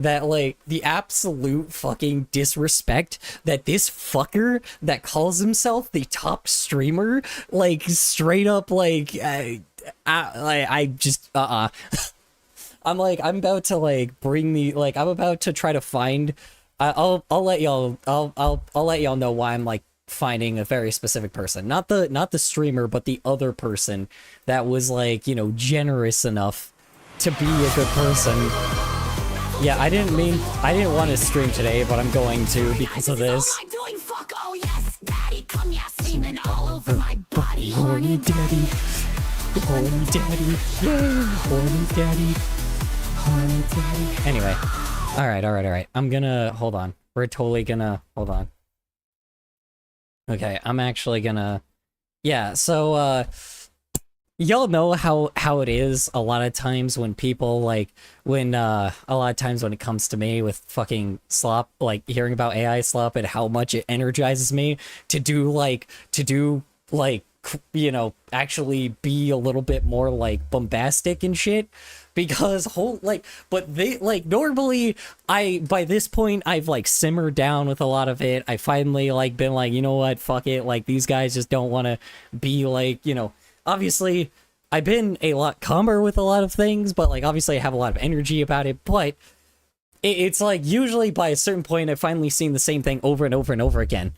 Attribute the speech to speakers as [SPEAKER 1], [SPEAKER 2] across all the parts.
[SPEAKER 1] that, like, the absolute fucking disrespect that this fucker that calls himself the top streamer, like, straight up, like, I just, I'm like, I'm about to, like, bring the, like, I'm about to try to find, I'll let y'all, I'll let y'all know why I'm, like, finding a very specific person. Not the streamer, but the other person that was, like, you know, generous enough to be a good person. Yeah, I didn't want to stream today, but I'm going to because of this. Horny daddy, horny daddy, yeah, horny daddy, horny daddy. Anyway, all right. I'm gonna hold on. We're totally gonna hold on. Okay, I'm actually gonna. Yeah, so y'all know how it is a lot of times when people, like, when a lot of times when it comes to me with fucking slop, like hearing about AI slop and how much it energizes me to do like you know, actually be a little bit more like bombastic and shit, because but they, like, normally by this point I've like simmered down with a lot of it. I finally like been like, you know what, fuck it, like these guys just don't want to be like, you know, obviously I've been a lot calmer with a lot of things, but like obviously I have a lot of energy about it, but it's like usually by a certain point I've finally seen the same thing over and over and over again,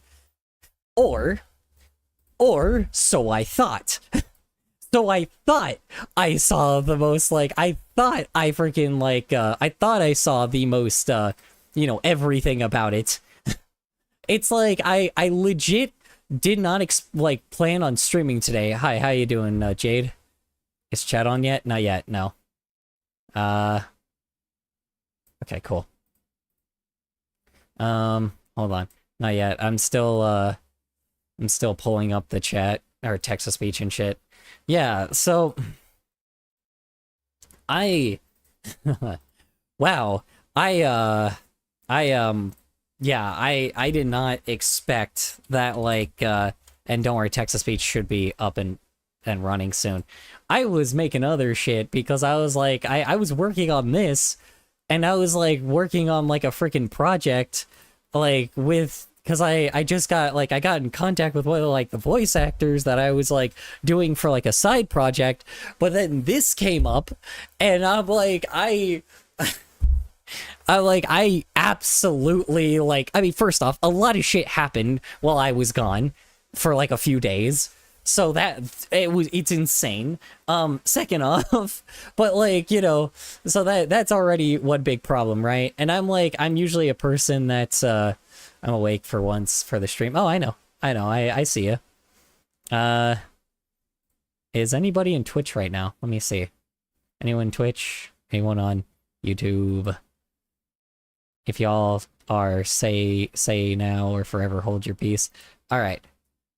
[SPEAKER 1] or so I thought. So I thought I saw the most, like, I thought I freaking, like, I thought I saw the most, you know, everything about it. It's like, I legit did not, like, plan on streaming today. Hi, how you doing, Jade? Is chat on yet? Not yet, no. Okay, cool. Hold on. Not yet. I'm still pulling up the chat, or text-to-speech and shit. Yeah, so wow, yeah, I did not expect that, like, and don't worry, text-to-speech should be up and running soon. I was making other shit because I was like, I was working on this, and I was like working on like a freaking project, like with, because I just got, like, I got in contact with one of, like, the voice actors that I was, like, doing for, like, a side project, but then this came up, and I'm like, I absolutely, like, I mean, first off, a lot of shit happened while I was gone for, like, a few days, so it's insane. Second off, but, like, you know, so that's already one big problem, right? And I'm like, I'm usually a person that's, I'm awake for once for the stream. Oh, I know, I see you. Is anybody in Twitch right now? Let me see. Anyone Twitch? Anyone on YouTube? If y'all are, say now or forever hold your peace. All right,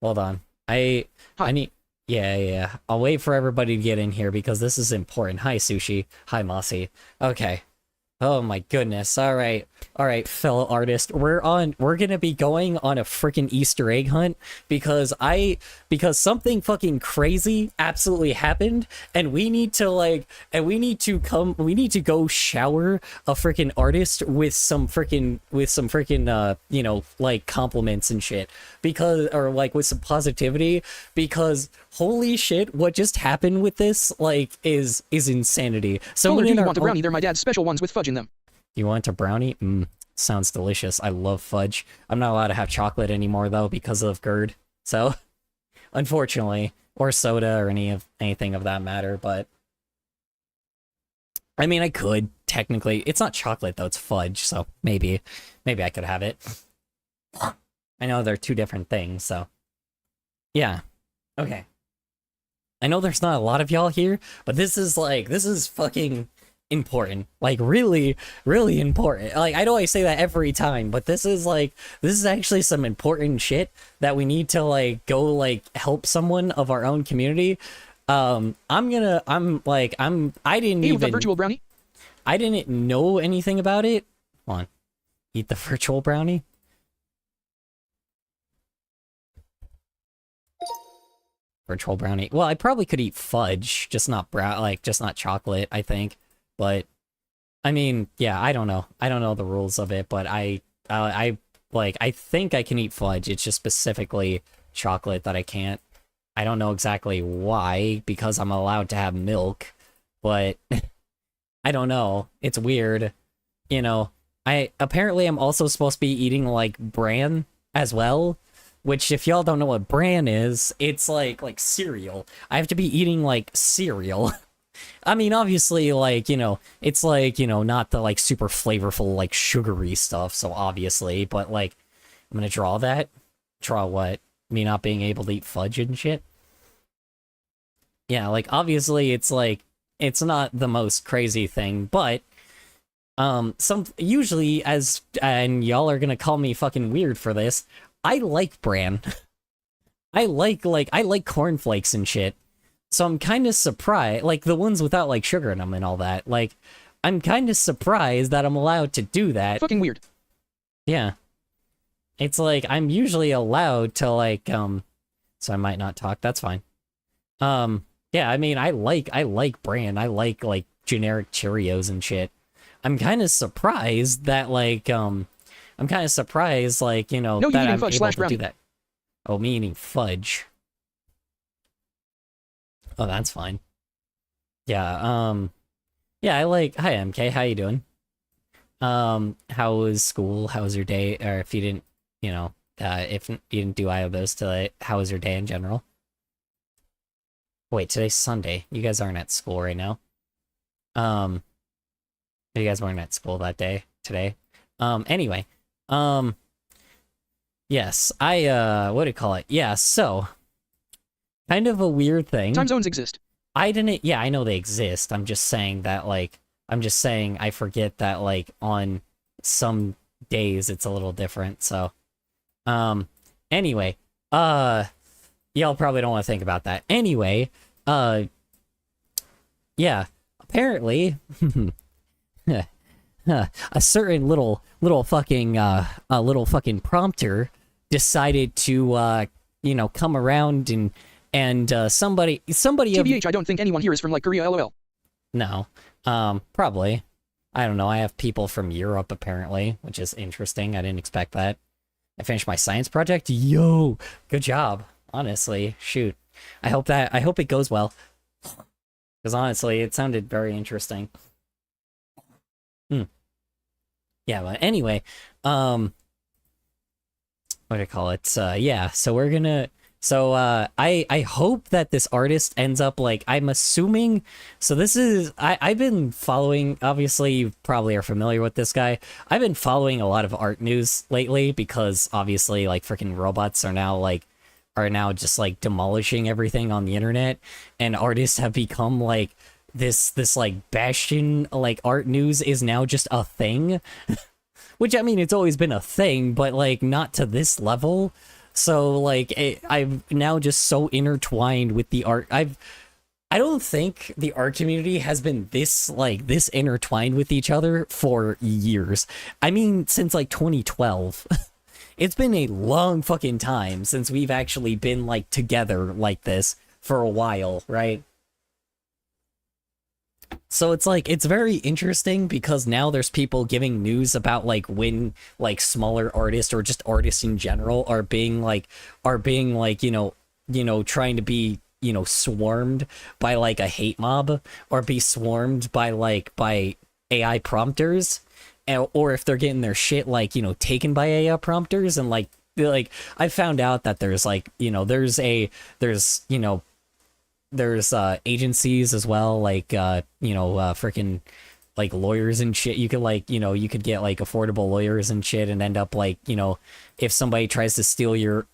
[SPEAKER 1] hold on. I need. Yeah. I'll wait for everybody to get in here because this is important. Hi, Sushi. Hi, Mossy. Okay. Oh my goodness. All right, fellow artist. We're gonna be going on a freaking Easter egg hunt because something fucking crazy absolutely happened, and we need to go shower a freaking artist with some freaking you know, like, compliments and shit, because, or like with some positivity, because holy shit, what just happened with this, like, is insanity.
[SPEAKER 2] Someone in our want a brownie? They're my dad's special ones with fudge in them.
[SPEAKER 1] You want a brownie? Sounds delicious. I love fudge. I'm not allowed to have chocolate anymore though because of GERD. So, unfortunately, or soda or anything of that matter. But I mean, I could technically. It's not chocolate though. It's fudge. So maybe I could have it. I know they're two different things. So yeah. Okay. I know there's not a lot of y'all here, but this is fucking important. Like, really, really important. Like, I know I say that every time, but this is actually some important shit that we need to, like, go, like, help someone of our own community. I didn't even
[SPEAKER 2] virtual brownie?
[SPEAKER 1] I didn't know anything about it. Hold on. Eat the virtual brownie? Virtual brownie. Well, I probably could eat fudge, just not chocolate, I think. But I mean, yeah, I don't know. I don't know the rules of it, but I think I can eat fudge. It's just specifically chocolate that I can't. I don't know exactly why, because I'm allowed to have milk, but I don't know. It's weird. You know, I apparently I'm also supposed to be eating like bran as well, which if y'all don't know what bran is, it's like cereal. I have to be eating like cereal. I mean, obviously, like, it's like, not the like super flavorful, like sugary stuff, so obviously, but like, I'm gonna draw that. Draw what? Me not being able to eat fudge and shit? Yeah, like, obviously, it's like, it's not the most crazy thing, but, usually, and y'all are gonna call me fucking weird for this, I like bran. I like cornflakes and shit. So I'm kind of surprised, like the ones without like sugar in them and all that. Like, I'm kind of surprised that I'm allowed to do that.
[SPEAKER 2] Fucking weird.
[SPEAKER 1] Yeah. It's like, I'm usually allowed to like, so I might not talk, that's fine. Yeah, I mean, I like bran, I like generic Cheerios and shit. I'm kind of surprised that like, no, that I'm able to do that. Oh, me eating fudge. Oh, that's fine. Yeah, yeah, hi MK, how you doing? How was school? How was your day? Or if you didn't, if you didn't do either of those today, how was your day in general? Wait, today's Sunday. You guys aren't at school right now. You guys weren't at school today. Anyway, yes, what do you call it? Yeah, so, kind of a weird thing.
[SPEAKER 2] Time zones exist.
[SPEAKER 1] Yeah, I know they exist. I'm just saying that, I forget that, on some days it's a little different, so. Anyway, y'all probably don't want to think about that. Anyway, yeah, apparently, a certain little fucking prompter decided to, come around and somebody
[SPEAKER 2] TBH, I don't think anyone here is from like Korea, lol.
[SPEAKER 1] No. Probably. I don't know. I have people from Europe apparently, which is interesting. I didn't expect that. I finished my science project. Yo, good job. Honestly, shoot. I hope it goes well. Because honestly, it sounded very interesting. Yeah, but anyway, what do I call it? Yeah, so we're gonna. So, I hope that this artist ends up, I'm assuming, so this is, I've been following, obviously you probably are familiar with this guy, I've been following a lot of art news lately, because obviously, freaking robots are now just, demolishing everything on the internet, and artists have become, this bastion, art news is now just a thing, which, I mean, it's always been a thing, but, not to this level. So, I'm now just so intertwined with the art. I don't think the art community has been this intertwined with each other for years. I mean, since, 2012. It's been a long fucking time since we've actually been, together like this for a while, right? So it's very interesting because now there's people giving news about when smaller artists or just artists in general are being trying to be swarmed by a hate mob or be swarmed by AI prompters, or if they're getting their shit taken by AI prompters, and I found out that there's agencies as well, freaking lawyers and shit. You could you could get affordable lawyers and shit and end up if somebody tries to steal your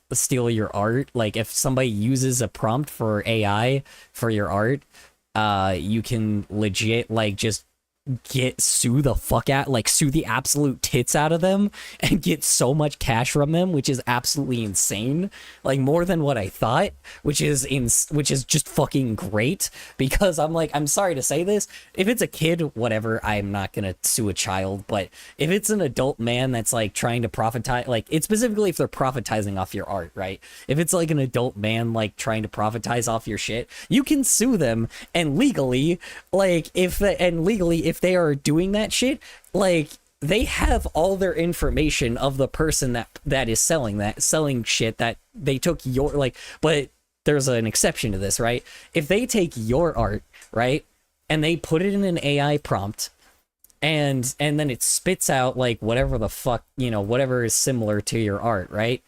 [SPEAKER 1] art, if somebody uses a prompt for AI for your art, you can legit just sue the absolute tits out of them and get so much cash from them, which is absolutely insane, more than what I thought, which is just fucking great, because I'm sorry to say this, if it's a kid, whatever, I'm not gonna sue a child, but if it's an adult man that's trying to profitize, it's specifically if they're profitizing off your art, right? If it's an adult man trying to profitize off your shit, you can sue them, and legally, if if they are doing that shit, like they have all their information of the person that is selling shit that they took your like, but there's an exception to this, right? If they take your art, right, and they put it in an AI prompt, and then it spits out like whatever the fuck, you know, whatever is similar to your art, right?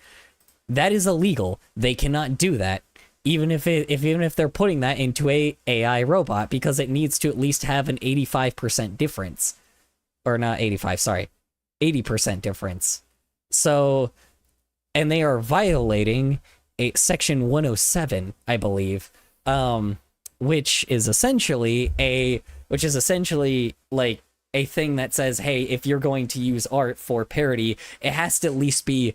[SPEAKER 1] That is illegal. They cannot do that, even if they're putting that into a AI robot, because it needs to at least have an 85% difference, or not 85, sorry, 80% difference. So, and they are violating Section 107, I believe, which is essentially like a thing that says, hey, if you're going to use art for parody, it has to at least be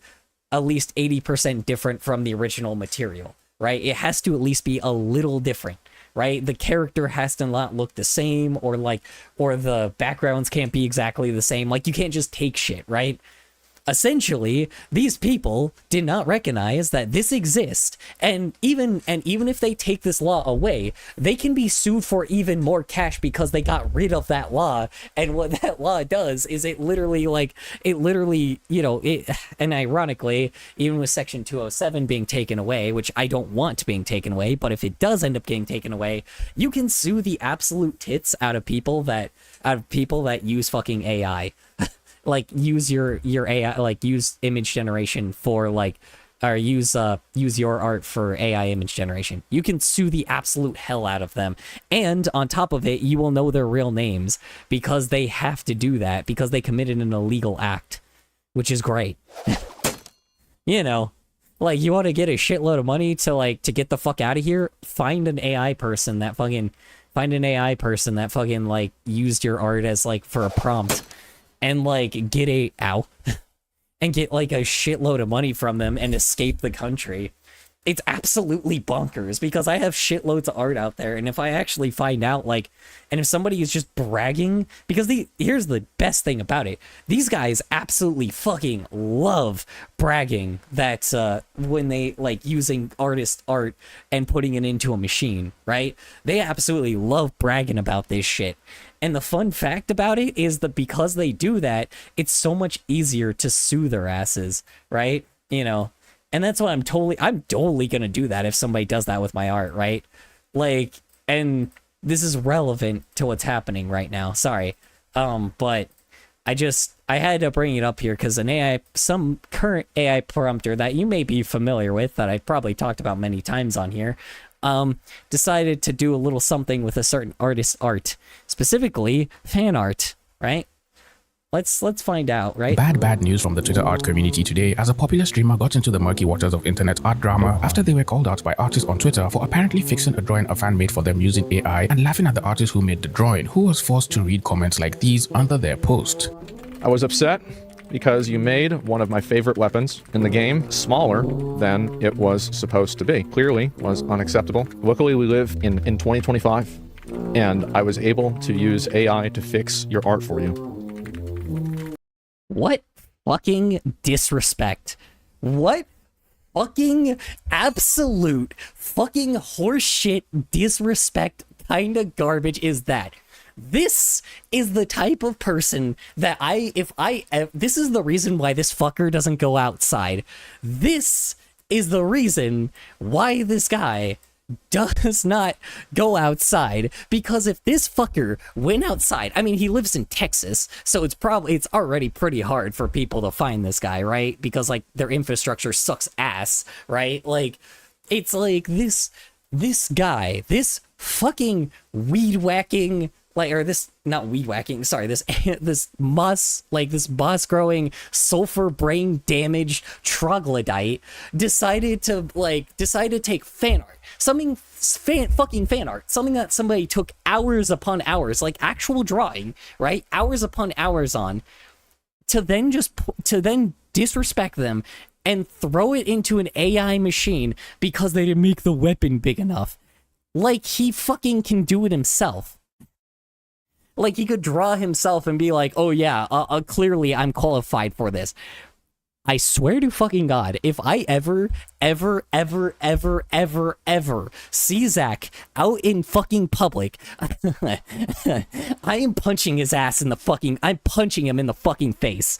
[SPEAKER 1] at least 80% different from the original material, right? It has to at least be a little different, right? The character has to not look the same, or the backgrounds can't be exactly the same. Like, you can't just take shit, right? Essentially, these people did not recognize that this exists, and even if they take this law away, they can be sued for even more cash because they got rid of that law. And what that law does is it literally, you know, and ironically, even with Section 207 being taken away, which I don't want being taken away, but if it does end up getting taken away, you can sue the absolute tits out of people that use fucking AI. Like, use your AI, like use image generation for or use your art for AI image generation. You can sue the absolute hell out of them, and on top of it, you will know their real names because they have to do that because they committed an illegal act, which is great. You know, like, you want to get a shitload of money to get the fuck out of here? Find an AI person that fucking like used your art as like for a prompt. And like get like a shitload of money from them and escape the country. It's absolutely bonkers because I have shitloads of art out there, and if I actually find out, like, and if somebody is just bragging, because here's the best thing about it, these guys absolutely fucking love bragging that when they like using artist art and putting it into a machine, right? They absolutely love bragging about this shit. And the fun fact about it is that because they do that, it's so much easier to sue their asses, right? You know, and that's what I'm totally gonna do that if somebody does that with my art, right? Like, and this is relevant to what's happening right now. Sorry. But I had to bring it up here because some current AI prompter that you may be familiar with, that I've probably talked about many times on here, decided to do a little something with a certain artist's art, specifically fan art, right? Let's find out, right?
[SPEAKER 3] Bad news from the Twitter art community today, as a popular streamer got into the murky waters of internet art drama after they were called out by artists on Twitter for apparently fixing a drawing a fan made for them using AI and laughing at the artist who made the drawing, who was forced to read comments like these under their post.
[SPEAKER 4] I was upset because you made one of my favorite weapons in the game smaller than it was supposed to be. Clearly was unacceptable. Luckily, we live in 2025, and I was able to use AI to fix your art for you.
[SPEAKER 1] What fucking disrespect. What fucking absolute fucking horseshit disrespect kind of garbage is that? This is the type of person that this is the reason why this fucker doesn't go outside. This is the reason why this guy does not go outside, because if this fucker went outside, I mean, he lives in Texas, so it's already pretty hard for people to find this guy, right? Because like their infrastructure sucks ass, right? Like, it's like this guy, this fucking weed whacking, like, or this, not weed whacking, sorry, this moss growing, sulfur brain damaged troglodyte decided to take fan art, fucking fan art, something that somebody took hours upon hours, like actual drawing, right? Hours upon hours on, to then disrespect them and throw it into an AI machine because they didn't make the weapon big enough. Like, he fucking can do it himself. Like, he could draw himself and be like, oh yeah, clearly I'm qualified for this. I swear to fucking God, if I ever see Zach out in fucking public, I am punching his ass in the fucking, I'm punching him in the fucking face.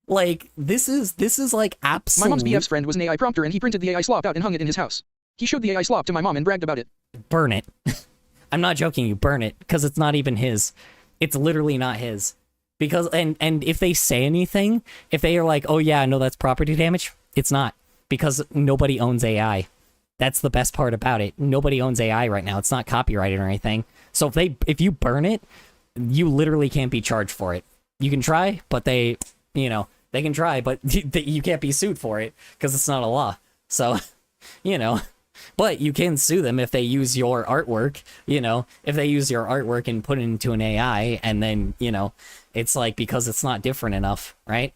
[SPEAKER 1] Like, this is like absolute.
[SPEAKER 2] My mom's BF's friend was an AI prompter and he printed the AI slop out and hung it in his house. He showed the AI slop to my mom and bragged about it.
[SPEAKER 1] Burn it. I'm not joking, you burn it, because it's not even his. It's literally not his. Because, and if they say anything, if they are like, oh yeah, no, that's property damage, it's not. Because nobody owns AI. That's the best part about it. Nobody owns AI right now. It's not copyrighted or anything. So if you burn it, you literally can't be charged for it. You can try, but they can try, but you can't be sued for it, because it's not a law. So, but you can sue them if they use your artwork, if they use your artwork and put it into an AI, and then, it's like, because it's not different enough, right?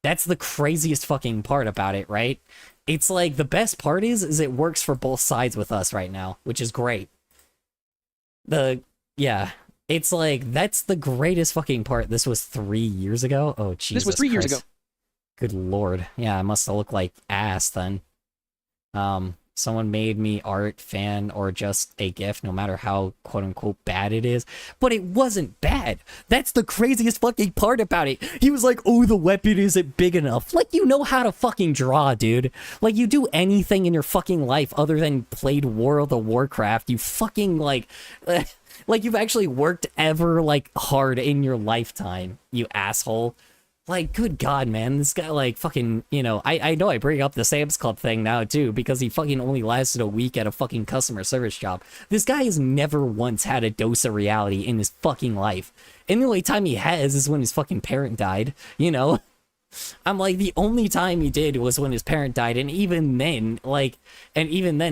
[SPEAKER 1] That's the craziest fucking part about it, right? It's like, the best part is it works for both sides with us right now, which is great. It's like, that's the greatest fucking part. This was 3 years ago? Oh, Jesus
[SPEAKER 2] This was 3 years ago.
[SPEAKER 1] Good lord. Yeah, I must have looked like ass then. Someone made me art, fan, or just a GIF, no matter how quote-unquote bad it is. But it wasn't bad. That's the craziest fucking part about it. He was like, oh, the weapon isn't big enough. Like, you know how to fucking draw, dude. Like, you do anything in your fucking life other than played World of Warcraft. You fucking, like you've actually worked ever, like, hard in your lifetime, you asshole. Like, good God, man, this guy, like, fucking, I know I bring up the Sam's Club thing now, too, because he fucking only lasted a week at a fucking customer service job. This guy has never once had a dose of reality in his fucking life. And the only time he has is when his fucking parent died, I'm like, the only time he did was when his parent died, and even then,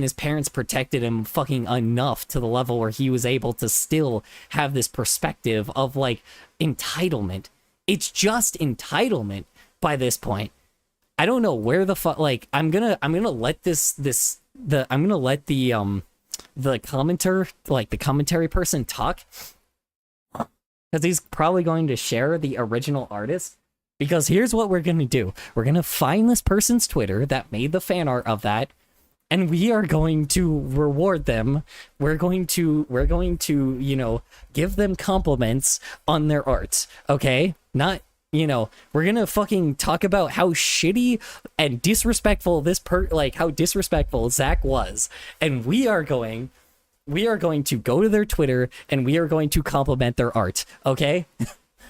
[SPEAKER 1] his parents protected him fucking enough to the level where he was able to still have this perspective of, like, entitlement. It's just entitlement by this point. I don't know where the fuck, like, I'm gonna let the commenter, like, the commentary person talk, because he's probably going to share the original artist. Because here's what we're gonna do. We're gonna find this person's Twitter that made the fan art of that, and we are going to reward them. We're going to, give them compliments on their art, okay? Not, we're gonna fucking talk about how shitty and disrespectful how disrespectful Zach was, and we are going to go to their Twitter, and we are going to compliment their art, okay?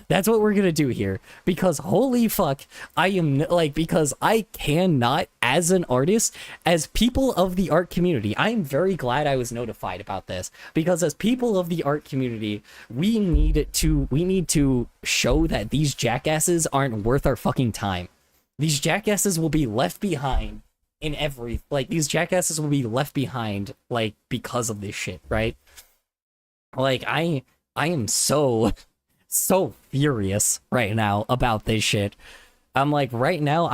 [SPEAKER 1] That's what we're gonna do here, because holy fuck, because I cannot, as an artist, as people of the art community, I am very glad I was notified about this, because as people of the art community, we need to show that these jackasses aren't worth our fucking time. These jackasses will be left behind these jackasses will be left behind, like, because of this shit, right? Like, I am so furious right now about this shit. I'm like, right now,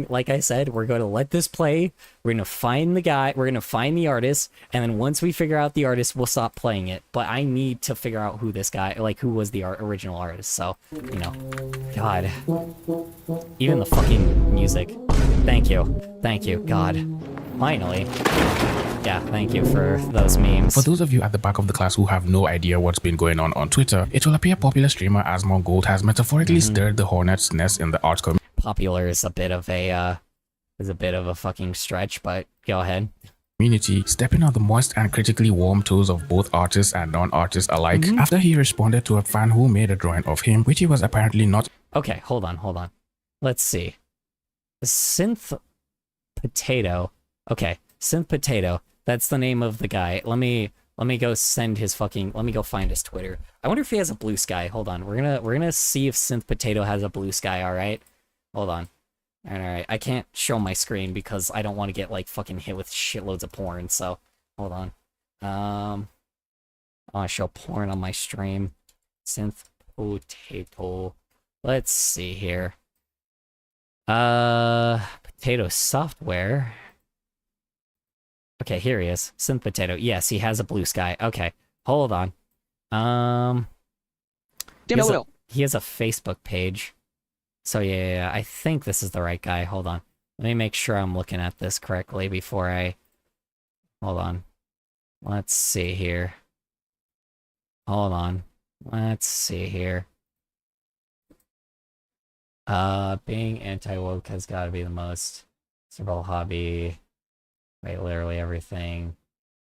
[SPEAKER 1] like I said, we're going to let this play. We're going to find the guy. We're going to find the artist. And then once we figure out the artist, we'll stop playing it. But I need to figure out who this guy, like, who was the original artist. So, God. Even the fucking music. Thank you, God. Finally. Yeah, thank you for those memes.
[SPEAKER 3] For those of you at the back of the class who have no idea what's been going on Twitter, it will appear popular streamer Asmon Gold has metaphorically stirred the hornet's nest in the art community.
[SPEAKER 1] Popular is a bit of a fucking stretch, but go ahead.
[SPEAKER 3] Stepping on the moist and critically warm toes of both artists and non-artists alike after he responded to a fan who made a drawing of him, which he was apparently not.
[SPEAKER 1] Okay, hold on. Let's see. Synth Potato. Okay, Synth Potato. That's the name of the guy. Let me go send his fucking. Let me go find his Twitter. I wonder if he has a blue sky. Hold on. We're gonna see if Synth Potato has a blue sky. All right. Hold on. All right. I can't show my screen because I don't want to get, like, fucking hit with shitloads of porn. So hold on. I want to show porn on my stream. Synth Potato. Let's see here. Potato software. Okay, here he is. Synth Potato. Yes, he has a blue sky. Okay, hold on.
[SPEAKER 2] Damn LOL.
[SPEAKER 1] He has a Facebook page. So yeah, I think this is the right guy. Hold on. Let me make sure I'm looking at this correctly before I... Hold on. Let's see here. Hold on. Let's see here. Being anti-woke has got to be the most cerebral hobby. Right, literally everything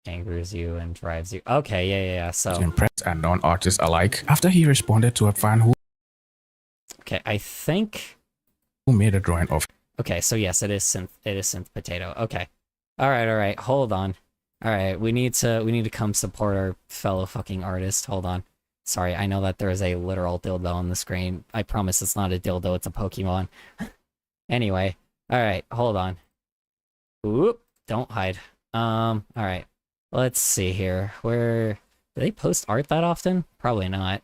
[SPEAKER 1] angers you and drives you. Okay, yeah. So
[SPEAKER 3] impressed and non-artists alike after he responded to a fan who
[SPEAKER 1] okay, I think
[SPEAKER 3] made a drawing of.
[SPEAKER 1] Okay, so yes, it is synth potato. Okay. All right. Hold on. All right, we need to come support our fellow fucking artist. Hold on. Sorry, I know that there is a literal dildo on the screen. I promise it's not a dildo, it's a Pokemon. Anyway, all right, hold on. Oop, don't hide. All right. Let's see here. Where do they post art that often? Probably not.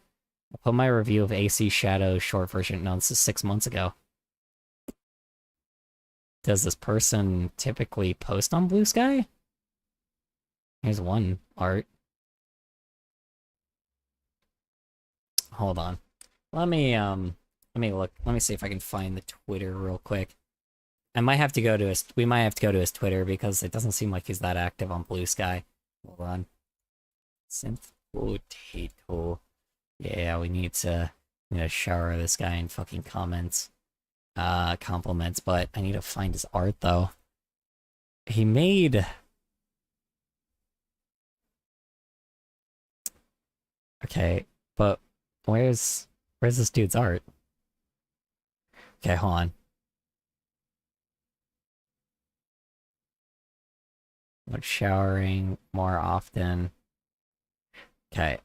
[SPEAKER 1] I put my review of AC Shadow short version. No, this is 6 months ago. Does this person typically post on Blue Sky? Here's one art. Hold on. Let me look. Let me see if I can find the Twitter real quick. I might have to go to his, we might have to go to his Twitter because it doesn't seem like he's that active on Blue Sky. Hold on. Synth potato. Yeah, we need to shower this guy in fucking compliments, but I need to find his art though. He made... Okay, but where's this dude's art? Okay, hold on. Like showering more often. Okay,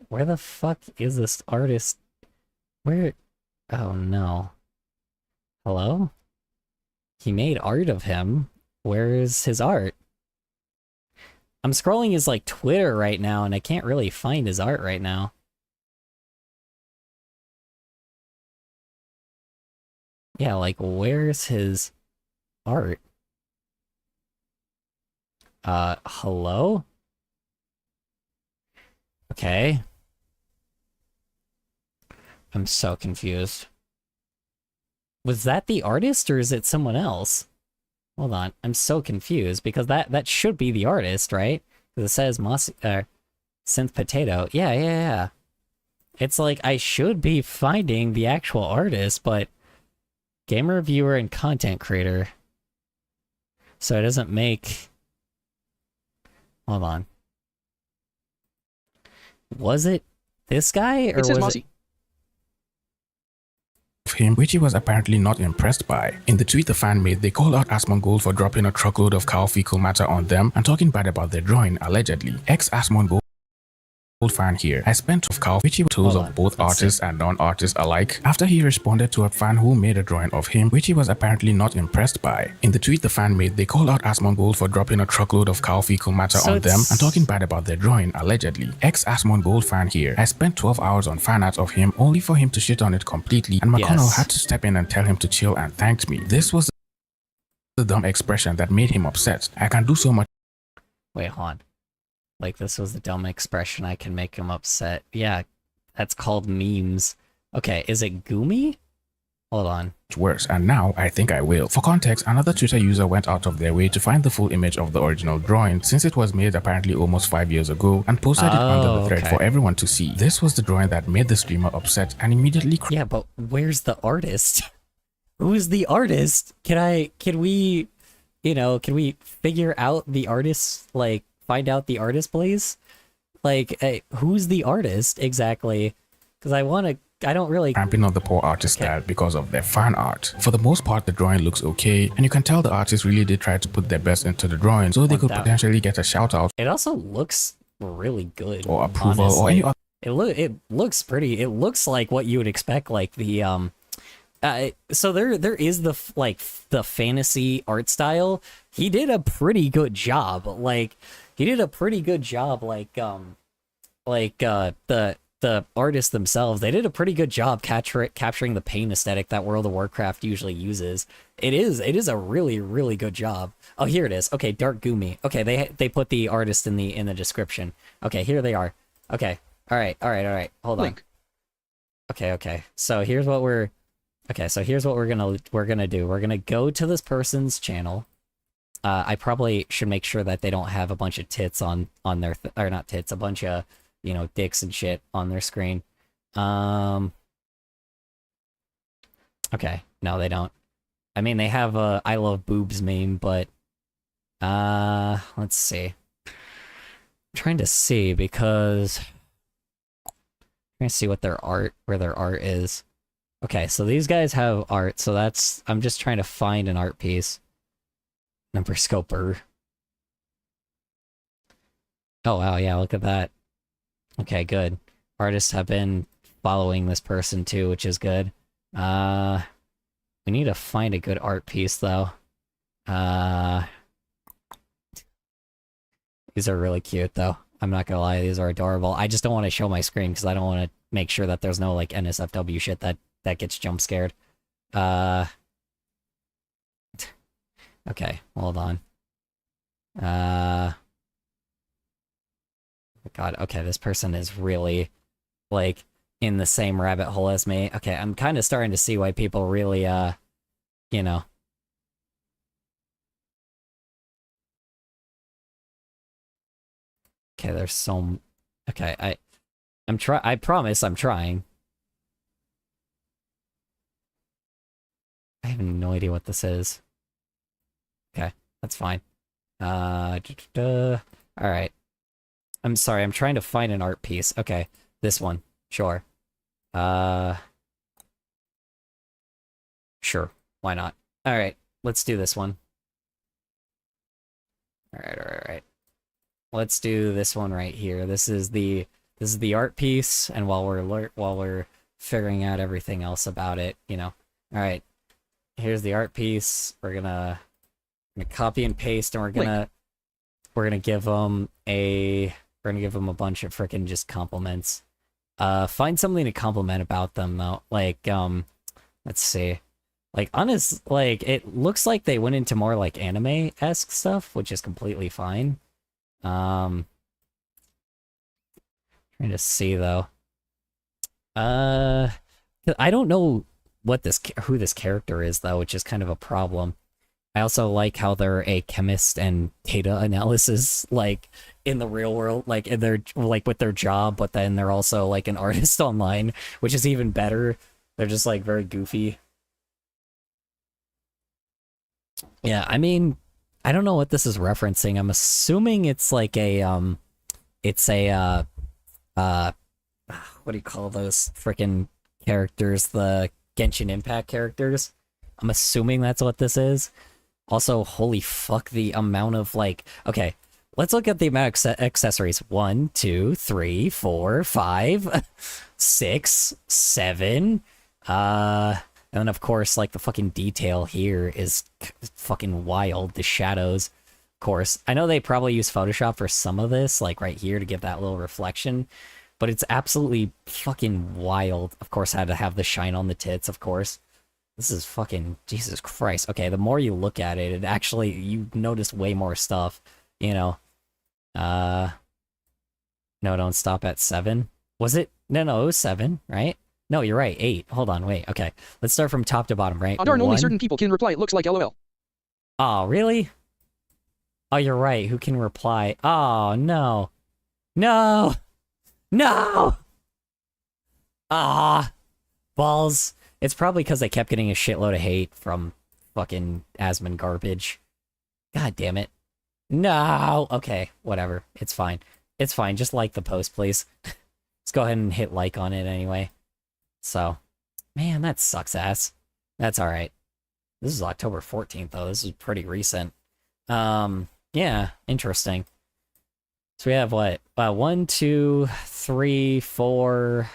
[SPEAKER 1] where the fuck is this artist? Where? Oh no. Hello? He made art of him. Where is his art? I'm scrolling his, like, Twitter right now, and I can't really find his art right now. Yeah, like, where's his art? Hello? Okay. I'm so confused. Was that the artist, or is it someone else? Hold on, I'm so confused, because that should be the artist, right? Because it says Synth Potato. Yeah. It's like, I should be finding the actual artist, but game reviewer and content creator. So it doesn't make... Hold on. Was it this guy, or
[SPEAKER 2] It says
[SPEAKER 1] was
[SPEAKER 2] Mossy.
[SPEAKER 1] it...
[SPEAKER 3] him, which he was apparently not impressed by. In the tweet the fan made, they called out Asmongold for dropping a truckload of cow fecal matter on them and talking bad about their drawing, allegedly. Ex-Asmongold fan here has spent of cow, which he told of both artists and non-artists alike, after he responded to a fan who made a drawing of him, which he was apparently not impressed by. In the tweet the fan made, they called out Asmongold for dropping a truckload of cow fecal matter on them and talking bad about their drawing, allegedly. Ex-Asmongold fan here has spent 12 hours on fan art of him, only for him to shit on it completely, and McConnell had to step in and tell him to chill and thanked me. This was the dumb expression that made him upset. I can do so much.
[SPEAKER 1] Wait, hold on. Like, this was the dumb expression, I can make him upset. Yeah, that's called memes. Okay, is it Gumi? Hold on.
[SPEAKER 3] Worse, and now I think I will. For context, another Twitter user went out of their way to find the full image of the original drawing, since it was made apparently almost 5 years ago, and posted it under the thread for everyone to see. This was the drawing that made the streamer upset and immediately...
[SPEAKER 1] Yeah, but where's the artist? Who's the artist? Can we figure out the artist, like, find out the artist, please? Like, who's the artist exactly? Because I don't really...
[SPEAKER 3] Ramping on the poor artist style because of their fan art. For the most part, the drawing looks okay, and you can tell the artist really did try to put their best into the drawing, so they could potentially get a shout out.
[SPEAKER 1] It also looks really good.
[SPEAKER 3] Or approval, honestly. Or any other...
[SPEAKER 1] It looks pretty. It looks like what you would expect, like the, so there is the fantasy art style. He did a pretty good job. Like, he did a pretty good job, the artists themselves, they did a pretty good job capturing the pain aesthetic that World of Warcraft usually uses. It is a really, really good job. Oh, here it is. Okay, Dark Gumi. Okay, they put the artist in the description. Okay, here they are. Okay. All right. Hold on. Okay. So here's what we're gonna do. We're gonna go to this person's channel. I probably should make sure that they don't have a bunch of tits on their or not tits, a bunch of, you know, dicks and shit on their screen. Okay, no, they don't. I mean, they have a I love boobs meme, but let's see. I'm trying to see because I'm trying to see what where their art is. Okay, so these guys have art, so that's I'm just trying to find an art piece. Number scoper. Oh wow, yeah, look at that. Okay, good. Artists have been following this person too, which is good. We need to find a good art piece though. These are really cute though. I'm not gonna lie, these are adorable. I just don't want to show my screen because I don't want to make sure that there's no like NSFW shit that gets jump scared. Okay, hold on. God, okay, this person is really like in the same rabbit hole as me. Okay, I'm kind of starting to see why people really you know. Okay, there's so okay, I promise I'm trying. I have no idea what this is. Okay, that's fine. All right. I'm sorry, I'm trying to find an art piece. Okay, this one. Sure. Sure. Why not? All right, let's do this one. All right. Let's do this one right here. This is the art piece, and while we're figuring out everything else about it, you know. All right. Here's the art piece. We're gonna copy and paste, and we're gonna give them a bunch of freaking just compliments. Find something to compliment about them though. Like let's see. Like honest, like it looks like they went into more like anime-esque stuff, which is completely fine. Trying to see though. I don't know who this character is though, which is kind of a problem. I also like how they're a chemist and data analysis, like in the real world, like in their like with their job, but then they're also like an artist online, which is even better. They're just like very goofy. Yeah, I mean, I don't know what this is referencing. I'm assuming it's like a it's a what do you call those freaking characters? The Genshin Impact characters. I'm assuming that's what this is. Also, holy fuck, the amount of like, okay, let's look at the amount of accessories. 1, 2, 3, 4, 5, 6, 7. And then of course, like the fucking detail here is fucking wild. The shadows, of course. I know they probably use Photoshop for some of this, like right here to give that little reflection, but it's absolutely fucking wild. Of course, I had to have the shine on the tits, of course. This is fucking Jesus Christ. Okay, the more you look at it, you notice way more stuff, you know. No, don't stop at 7. Was it? No, it was 7, right? No, you're right. 8. Hold on, wait. Okay, let's start from top to bottom, right?
[SPEAKER 2] Darn, only certain people can reply. It looks like LOL.
[SPEAKER 1] Oh, really? Oh, you're right. Who can reply? Oh, no. No! No! Ah! Balls. It's probably because I kept getting a shitload of hate from fucking Asmon garbage. God damn it. No! Okay, whatever. It's fine. It's fine. Just like the post, please. Let's go ahead and hit like on it anyway. So, man, that sucks ass. That's alright. This is October 14th, though. This is pretty recent. Yeah, interesting. So we have what? 1, 2, 3, 4,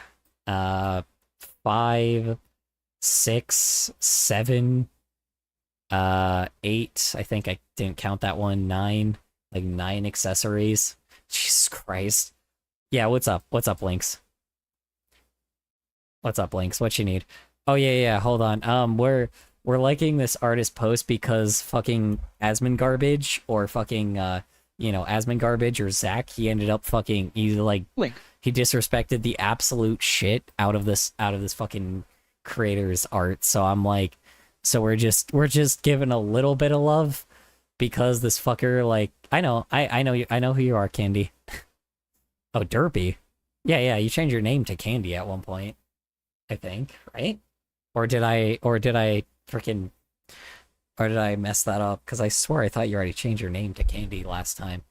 [SPEAKER 1] 5, 6, 7, 8. I think I didn't count that one. 9, like 9 accessories. Jesus Christ. Yeah, what's up? What's up, Lynx? What's up, Lynx? What you need? Oh yeah, hold on. We're liking this artist post because fucking Asmon garbage or fucking you know, Asmon Garbage or Zach, he ended up fucking,
[SPEAKER 2] Link.
[SPEAKER 1] he disrespected the absolute shit out of this fucking creator's art. So I'm like, so we're just giving a little bit of love because this fucker, like, I know who you are, Candy. Oh, Derpy. Yeah, you changed your name to Candy at one point, I think, right? Or did I mess that up? Because I swear I thought you already changed your name to Candy last time.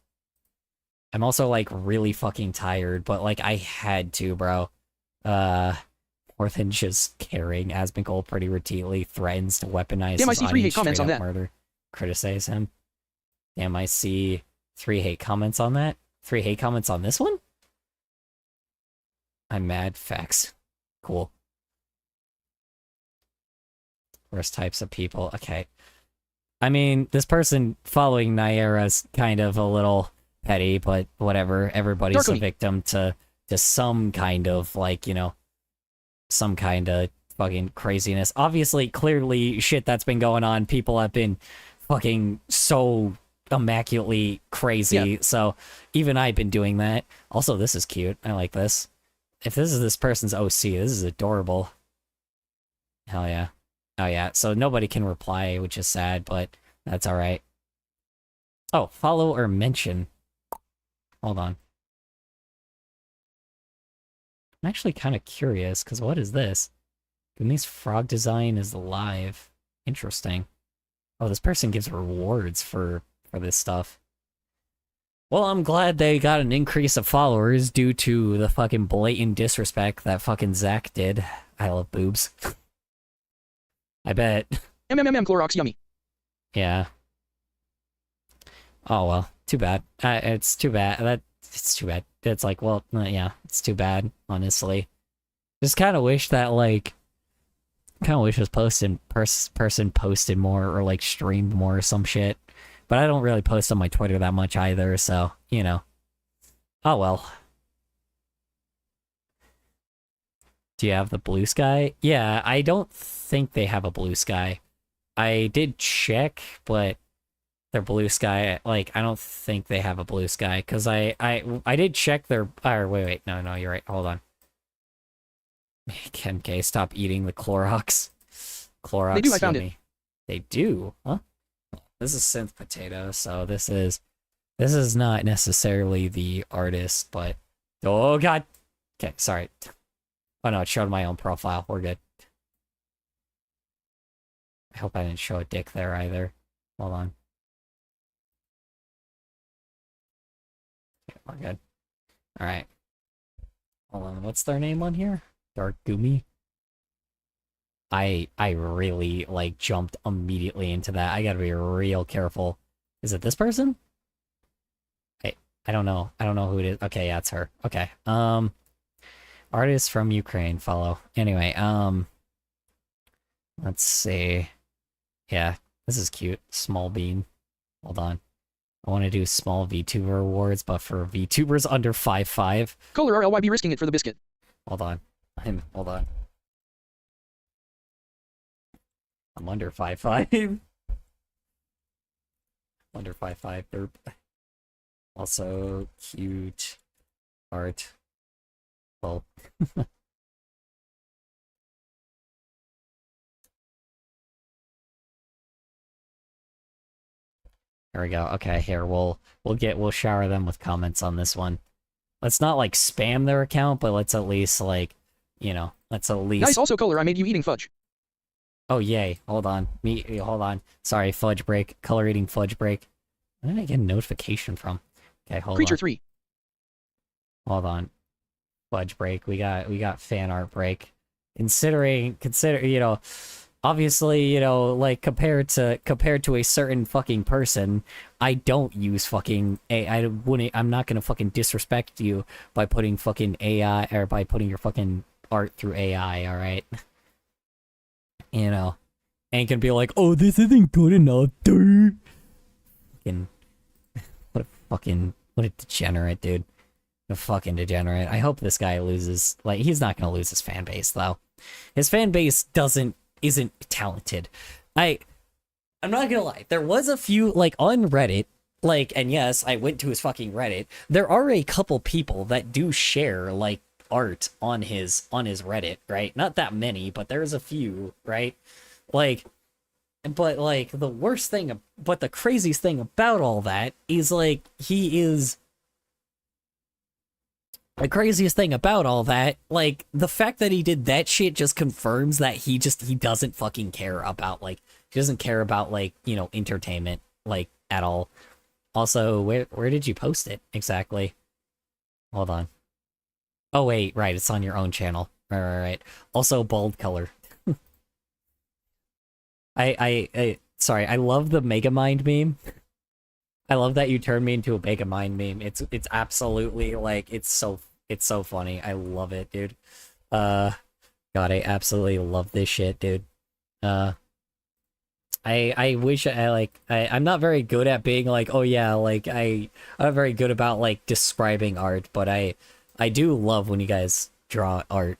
[SPEAKER 1] I'm also, like, really fucking tired, but, like, I had to, bro. More than just caring. Asmongold pretty routinely threatens to weaponize
[SPEAKER 2] Damn, I
[SPEAKER 1] his
[SPEAKER 2] see 3 hate
[SPEAKER 1] audience,
[SPEAKER 2] comments on
[SPEAKER 1] straight up
[SPEAKER 2] that.
[SPEAKER 1] murder, criticize him. Damn, I see 3 hate comments on that. 3 hate comments on this one? I'm mad. Facts. Cool. Worst types of people. Okay. I mean, this person following Nyera's kind of a little petty, but whatever. Everybody's a
[SPEAKER 2] Darkly.
[SPEAKER 1] victim to some kind of, like, you know, some kind of fucking craziness. Obviously, clearly, shit that's been going on. People have been fucking so immaculately crazy.
[SPEAKER 2] Yeah.
[SPEAKER 1] So even I've been doing that. Also, this is cute. I like this. If this is this person's OC, this is adorable. Hell yeah. Oh yeah, so nobody can reply, which is sad, but that's alright. Oh, follow or mention. Hold on. I'm actually kind of curious, because what is this? Gooni's frog design is live. Interesting. Oh, this person gives rewards for this stuff. Well, I'm glad they got an increase of followers due to the fucking blatant disrespect that fucking Zach did. I love boobs. I bet.
[SPEAKER 2] Clorox yummy.
[SPEAKER 1] Yeah. Oh well, too bad. It's too bad. It's too bad. It's like, well, yeah, it's too bad, honestly. Just kind of wish that, like, this person posted more or, like, streamed more or some shit. But I don't really post on my Twitter that much either, so, you know. Oh well. Do you have the blue sky? Yeah, I don't think they have a blue sky. I did check, but their blue sky, like, I don't think they have a blue sky, because I did check their, wait, no, you're right, hold on. KMK, stop eating the Clorox. Clorox,
[SPEAKER 2] They do, I found
[SPEAKER 1] yummy. They do? Huh? This is synth potato, so this is not necessarily the artist, but, oh god. Okay, sorry. Oh no, it showed my own profile, we're good. I hope I didn't show a dick there either. Hold on. Okay, we're good. Alright. Hold on, what's their name on here? Dark Gumi? I really, like, jumped immediately into that. I gotta be real careful. Is it this person? I don't know. I don't know who it is. Okay, yeah, it's her. Okay. Artist from Ukraine, follow. Anyway, let's see. Yeah, this is cute. Small bean. Hold on. I want to do small VTuber awards, but for VTubers under 5'5".
[SPEAKER 2] Color RLYB risking it for the biscuit.
[SPEAKER 1] Hold on. Hold on. I'm under 5'5". Under 5'5", derp. Also, cute art. Well. There we go. Okay, here we'll shower them with comments on this one. Let's not, like, spam their account, but let's at least, like, you know, let's at least.
[SPEAKER 2] Nice. Also, Color, I made you eating fudge.
[SPEAKER 1] Oh yay! Hold on, hold on. Sorry, fudge break. Color eating fudge break. Where did I get a notification from? Okay, hold
[SPEAKER 2] Creature
[SPEAKER 1] on.
[SPEAKER 2] 3.
[SPEAKER 1] Hold on. Fudge break. We got fan art break. Consider, you know, obviously, you know, like, compared to a certain fucking person, I don't use fucking I'm not gonna fucking disrespect you by putting fucking AI, or by putting your fucking art through AI, alright? You know, ain't gonna be like, oh, this isn't good enough, dude. What a degenerate, dude. A fucking degenerate. I hope this guy loses. Like, he's not gonna lose his fan base, though. His fan base isn't talented. I'm not gonna lie. There was a few, like, on Reddit, Like, and yes, I went to his fucking Reddit. There are a couple people that do share like art on his Reddit, right? Not that many, but there's a few, right? Like, but like the craziest thing about all that is like the craziest thing about all that, like the fact that he did that shit just confirms that he doesn't fucking care about like he doesn't care about like, you know, entertainment like at all. Also, where did you post it exactly? Hold on. Oh wait, right, it's on your own channel. Right. Also, bald color. I sorry, I love the Megamind meme. I love that you turned me into a Megamind meme. It's absolutely like it's so funny. I love it, dude. God, I absolutely love this shit, dude. I wish I'm not very good at being like, oh yeah, like I'm not very good about like describing art, but I do love when you guys draw art.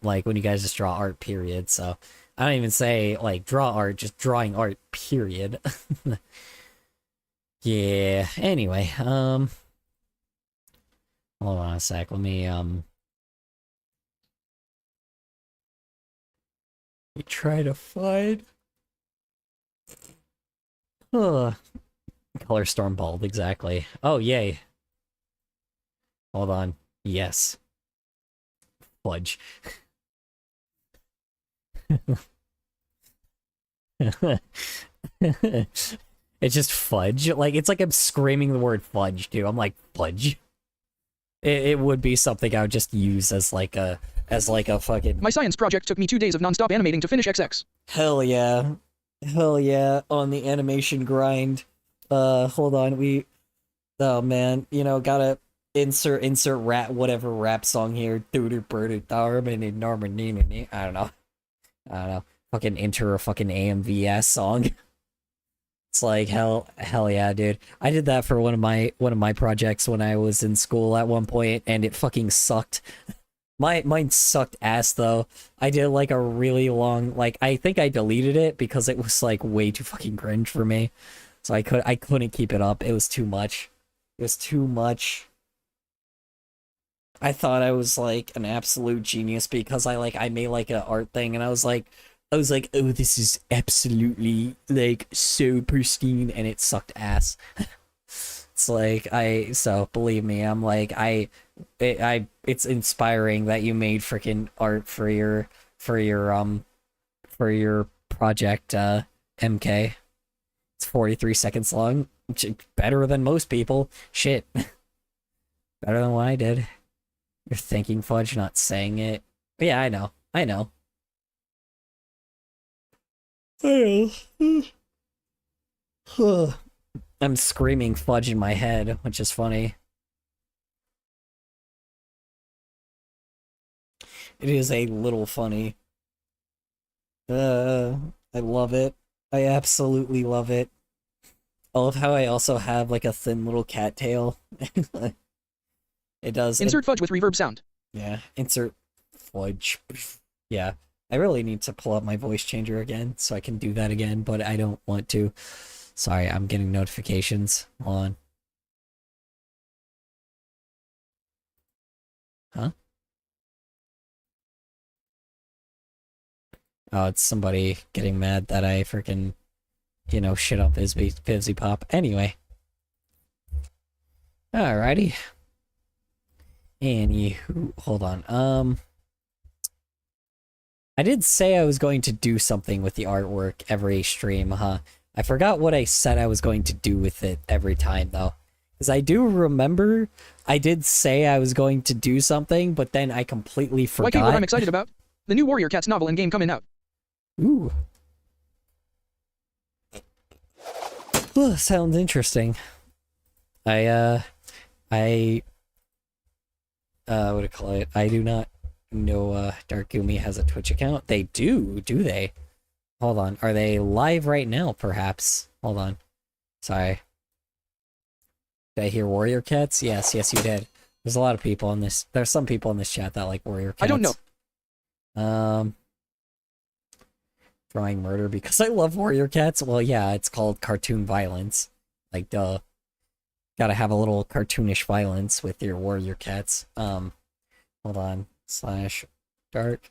[SPEAKER 1] Like when you guys just draw art, period. So I don't even say like draw art, just drawing art, period. Yeah, anyway, hold on a sec, let me try to find Color Storm Bald, exactly. Oh, yay. Hold on. Yes. Fudge. It's just fudge. Like, it's like I'm screaming the word fudge, too. I'm like, fudge. It would be something I would just use as like a fucking...
[SPEAKER 2] My science project took me 2 days of non-stop animating to finish XX.
[SPEAKER 1] Hell yeah. Hell yeah, on the animation grind. Hold on, oh man, you know, gotta insert rap, whatever rap song here. I don't know. Fucking enter a fucking AMVS song. It's like hell yeah, dude. I did that for one of my projects when I was in school at one point, and it fucking sucked. Mine sucked ass though. I did like a really long, like I think I deleted it because it was like way too fucking cringe for me. So I couldn't keep it up. It was too much. It was too much. I thought I was like an absolute genius because I made like an art thing and I was like, oh, this is absolutely like so pristine, and it sucked ass. It's like so believe me, I'm like it's inspiring that you made freaking art for your project MK. It's 43 seconds long. Better than most people. Shit. Better than what I did. You're thinking fudge, not saying it. But yeah, I know. I know. I'm screaming fudge in my head, which is funny. It is a little funny. I love it. I absolutely love it. I love how I also have like a thin little cat tail. It does.
[SPEAKER 2] Insert fudge with reverb sound.
[SPEAKER 1] Yeah, insert fudge. Yeah, I really need to pull up my voice changer again so I can do that again, but I don't want to. Sorry, I'm getting notifications. Hold on. Huh? Oh, it's somebody getting mad that I freaking, you know, shit on Fizzy Pop. Anyway. Alrighty. Anywho, hold on. I did say I was going to do something with the artwork every stream, huh? I forgot what I said I was going to do with it every time, though. Because I do remember I did say I was going to do something, but then I completely forgot.
[SPEAKER 2] YK, what I'm excited about? The new Warrior Cats novel and game coming out.
[SPEAKER 1] Ooh. Sounds interesting. What do you call it? I do not know Dark Gumi has a Twitch account. They do they? Hold on. Are they live right now, perhaps? Hold on. Sorry. Did I hear Warrior Cats? Yes, you did. There's a lot of people in this. There's some people in this chat that like Warrior Cats.
[SPEAKER 2] I don't
[SPEAKER 1] know. Drawing murder because I love Warrior Cats. Well, yeah, it's called cartoon violence. Like, duh. Gotta have a little cartoonish violence with your warrior cats. Hold on. Slash dark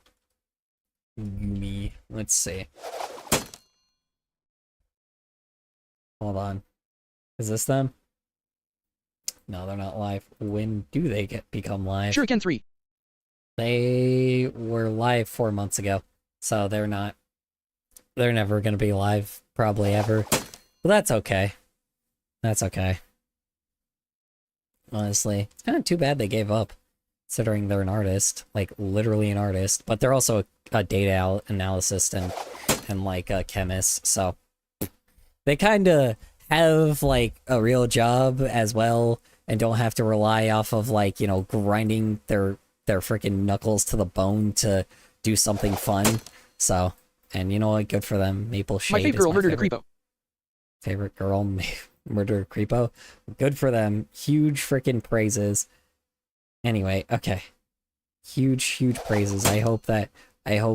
[SPEAKER 1] Yumi. Let's see. Hold on. Is this them? No, they're not live. When do they become live?
[SPEAKER 2] Shuriken 3.
[SPEAKER 1] They were live 4 months ago, so they're never gonna be live, probably ever. But that's okay. That's okay. Honestly, it's kind of too bad they gave up, considering they're an artist, like literally an artist, but they're also a data analyst and like a chemist, so they kind of have like a real job as well, and don't have to rely off of like, you know, grinding their freaking knuckles to the bone to do something fun. So, and you know what, good for them. Maple Shade.
[SPEAKER 2] My favorite girl murdered a creepo.
[SPEAKER 1] Favorite girl murdered a creepo. Good for them. Huge freaking praises. Anyway, okay. Huge praises. I hope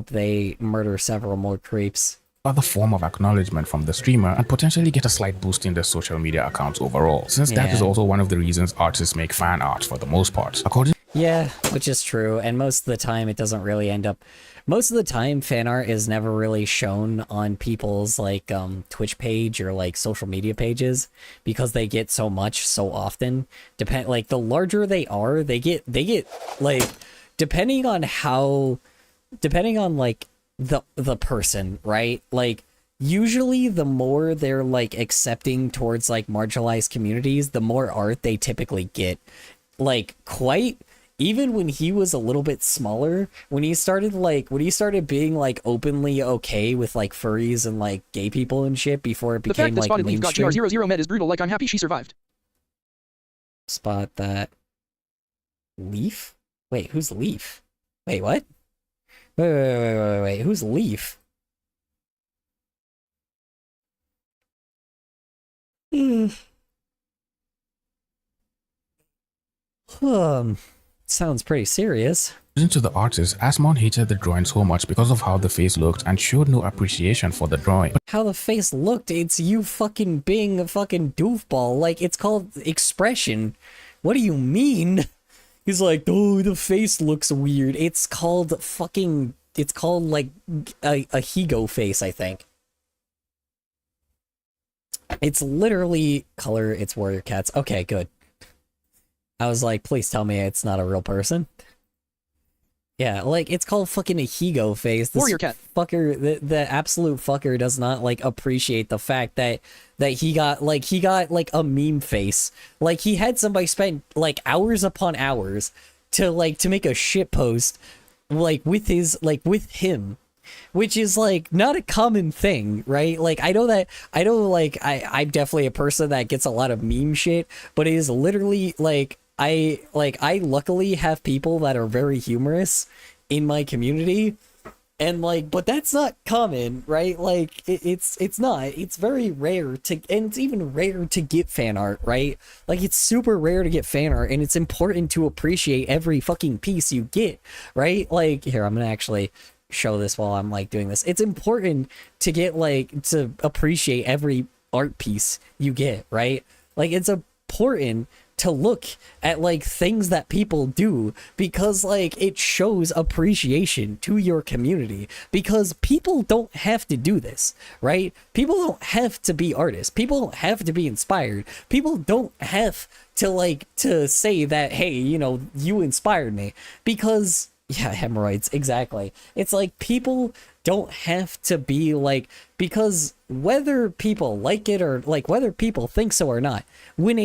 [SPEAKER 1] they murder several more creeps.
[SPEAKER 3] Other form of acknowledgement from the streamer and potentially get a slight boost in their social media accounts overall, since that is also one of the reasons artists make fan art for the most part.
[SPEAKER 1] Yeah, which is true, and most of the time it doesn't really end up... Most of the time, fan art is never really shown on people's, like, Twitch page or, like, social media pages, because they get so much so often. Like, the larger they are, they get, like, depending on, like, the person, right? Like, usually the more they're, like, accepting towards, like, marginalized communities, the more art they typically get. Like, even when he was a little bit smaller, when he started being like openly okay with like furries and like gay people and shit before it became like mainstream.
[SPEAKER 2] The fact that Spotted Leaf got GR00 med is brutal, like I'm happy she survived.
[SPEAKER 1] Spot that. Leaf? Wait, who's Leaf? Wait, what? Wait, who's Leaf? Sounds pretty serious.
[SPEAKER 3] To the artist, Asmon hated the drawing so much because of how the face looked and showed no appreciation for the drawing.
[SPEAKER 1] How the face looked, it's you fucking being a fucking doofball. Like, it's called expression. What do you mean? He's like, oh, the face looks weird. It's called like a Higo face, I think. It's literally color, it's warrior cats. Okay, good. I was like, please tell me it's not a real person. Yeah, like, it's called fucking a Higo face. This
[SPEAKER 2] warrior cat.
[SPEAKER 1] Fucker, the absolute fucker does not, like, appreciate the fact that he got a meme face. Like, he had somebody spend, like, hours upon hours to make a shit post, like, with him. Which is, like, not a common thing, right? Like, I'm definitely a person that gets a lot of meme shit, but it is literally, like, I luckily have people that are very humorous in my community, and, like, but that's not common, right? Like, it's very rare and it's even rare to get fan art, right? Like, it's super rare to get fan art, and it's important to appreciate every fucking piece you get, right? Like, here, I'm gonna actually show this while I'm like doing this. It's important to get, like, to appreciate every art piece you get, right? Like, it's important to look at, like, things that people do, because, like, it shows appreciation to your community, because people don't have to do this, right? People don't have to be artists. People don't have to be inspired. People don't have to, like, to say that, hey, you know, you inspired me, because... Yeah, hemorrhoids, exactly. It's like, people don't have to be like, because whether people like it or, like, whether people think so or not, when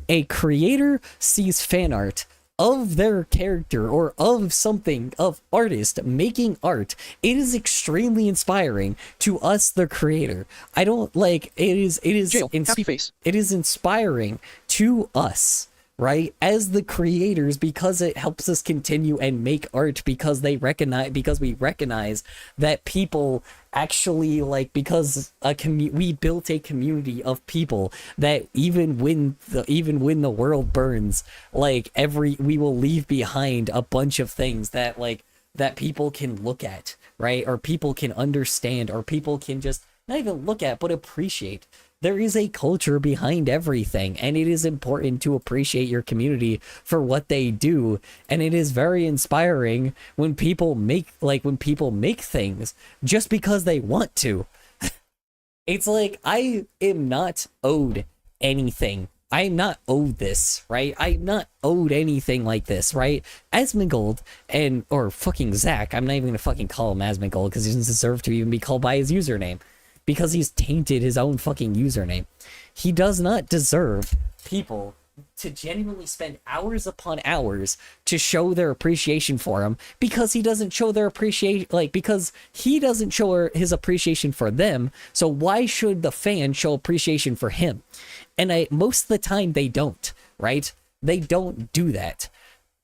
[SPEAKER 1] a creator sees fan art of their character or of something, of artist making art, it is extremely inspiring to us, the creator. I don't, like, it is
[SPEAKER 2] happy face.
[SPEAKER 1] It is inspiring to us, right, as the creators, because it helps us continue and make art, because we recognize that people actually, like, because we built a community of people that even when the world burns, like, we will leave behind a bunch of things that, like, that people can look at, right, or people can understand, or people can just not even look at but appreciate. there is a culture behind everything, and it is important to appreciate your community for what they do. And it is very inspiring when people make things just because they want to. It's like, I am not owed anything. I'm not owed this, right? I'm not owed anything like this, right? Asmongold or fucking Zach, I'm not even gonna fucking call him Asmongold because he doesn't deserve to even be called by his username, because he's tainted his own fucking username. He does not deserve people to genuinely spend hours upon hours to show their appreciation for him, because he doesn't show their appreciation, because he doesn't show his appreciation for them. So why should the fan show appreciation for him? And most of the time they don't, right? They don't do that.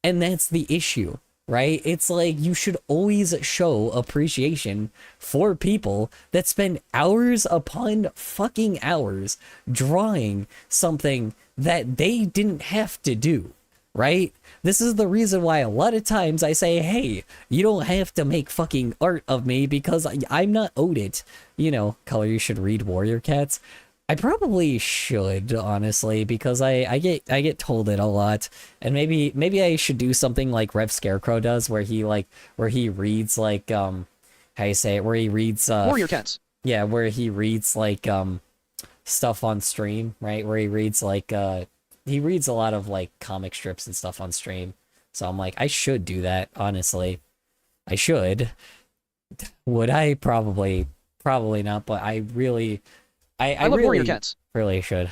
[SPEAKER 1] And that's the issue, right? It's like, you should always show appreciation for people that spend hours upon fucking hours drawing something that they didn't have to do, right? This is the reason why a lot of times I say, hey, you don't have to make fucking art of me because I'm not owed it. You know, Color, you should read Warrior Cats. I probably should, honestly, because I get told it a lot, and maybe I should do something like Rev Scarecrow does, where he reads like how you say it, where he reads
[SPEAKER 2] Warrior Cats.
[SPEAKER 1] Yeah, where he reads like stuff on stream, right? Where he reads like he reads a lot of like comic strips and stuff on stream. So I'm like, I should do that, honestly. I should. Would I? Probably not, but I really I
[SPEAKER 2] love
[SPEAKER 1] really,
[SPEAKER 2] Warrior Cats.
[SPEAKER 1] Really should.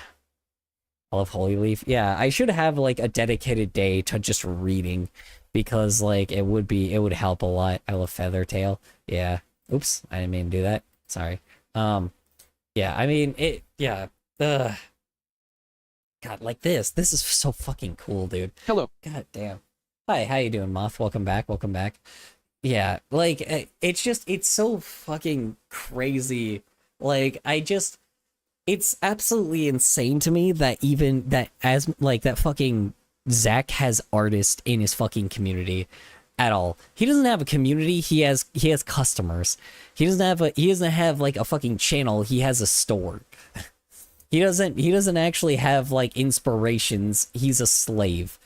[SPEAKER 1] I love Holy Leaf. Yeah, I should have like a dedicated day to just reading, because like it would help a lot. I love Feathertail. Yeah. Oops, I didn't mean to do that. Sorry. Yeah, I mean yeah. God, like this is so fucking cool, dude.
[SPEAKER 2] Hello.
[SPEAKER 1] God damn. Hi, how you doing, Moth? Welcome back. Yeah, like it's so fucking crazy. Like, it's absolutely insane to me that even that that fucking Zach has artists in his fucking community at all. He doesn't have a community, he has customers. He doesn't have like a fucking channel, he has a store. He doesn't actually have like inspirations, he's a slave.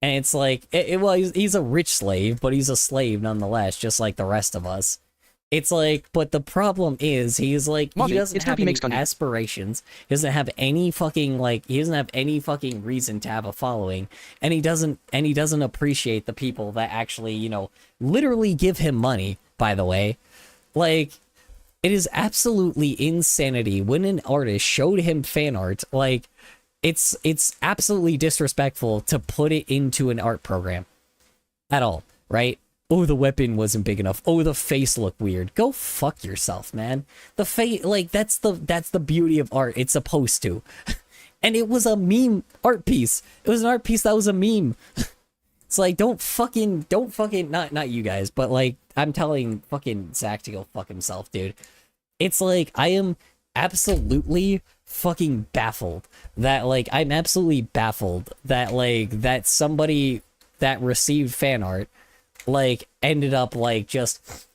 [SPEAKER 1] And it's like, well, he's a rich slave, but he's a slave nonetheless, just like the rest of us. It's like, but the problem is, he's like, he doesn't have any aspirations. He doesn't have any fucking reason to have a following, and he doesn't appreciate the people that actually, you know, literally give him money. By the way, like, it is absolutely insanity when an artist showed him fan art. Like, it's absolutely disrespectful to put it into an art program at all, right? Oh, the weapon wasn't big enough. Oh, the face looked weird. Go fuck yourself, man. The face, like, that's the beauty of art. It's supposed to. And it was a meme art piece. It was an art piece that was a meme. It's like, don't fucking, not you guys, but like, I'm telling fucking Zach to go fuck himself, dude. It's like, I am absolutely fucking baffled that, like, I'm absolutely baffled that, like, that somebody that received fan art, like, ended up, like, just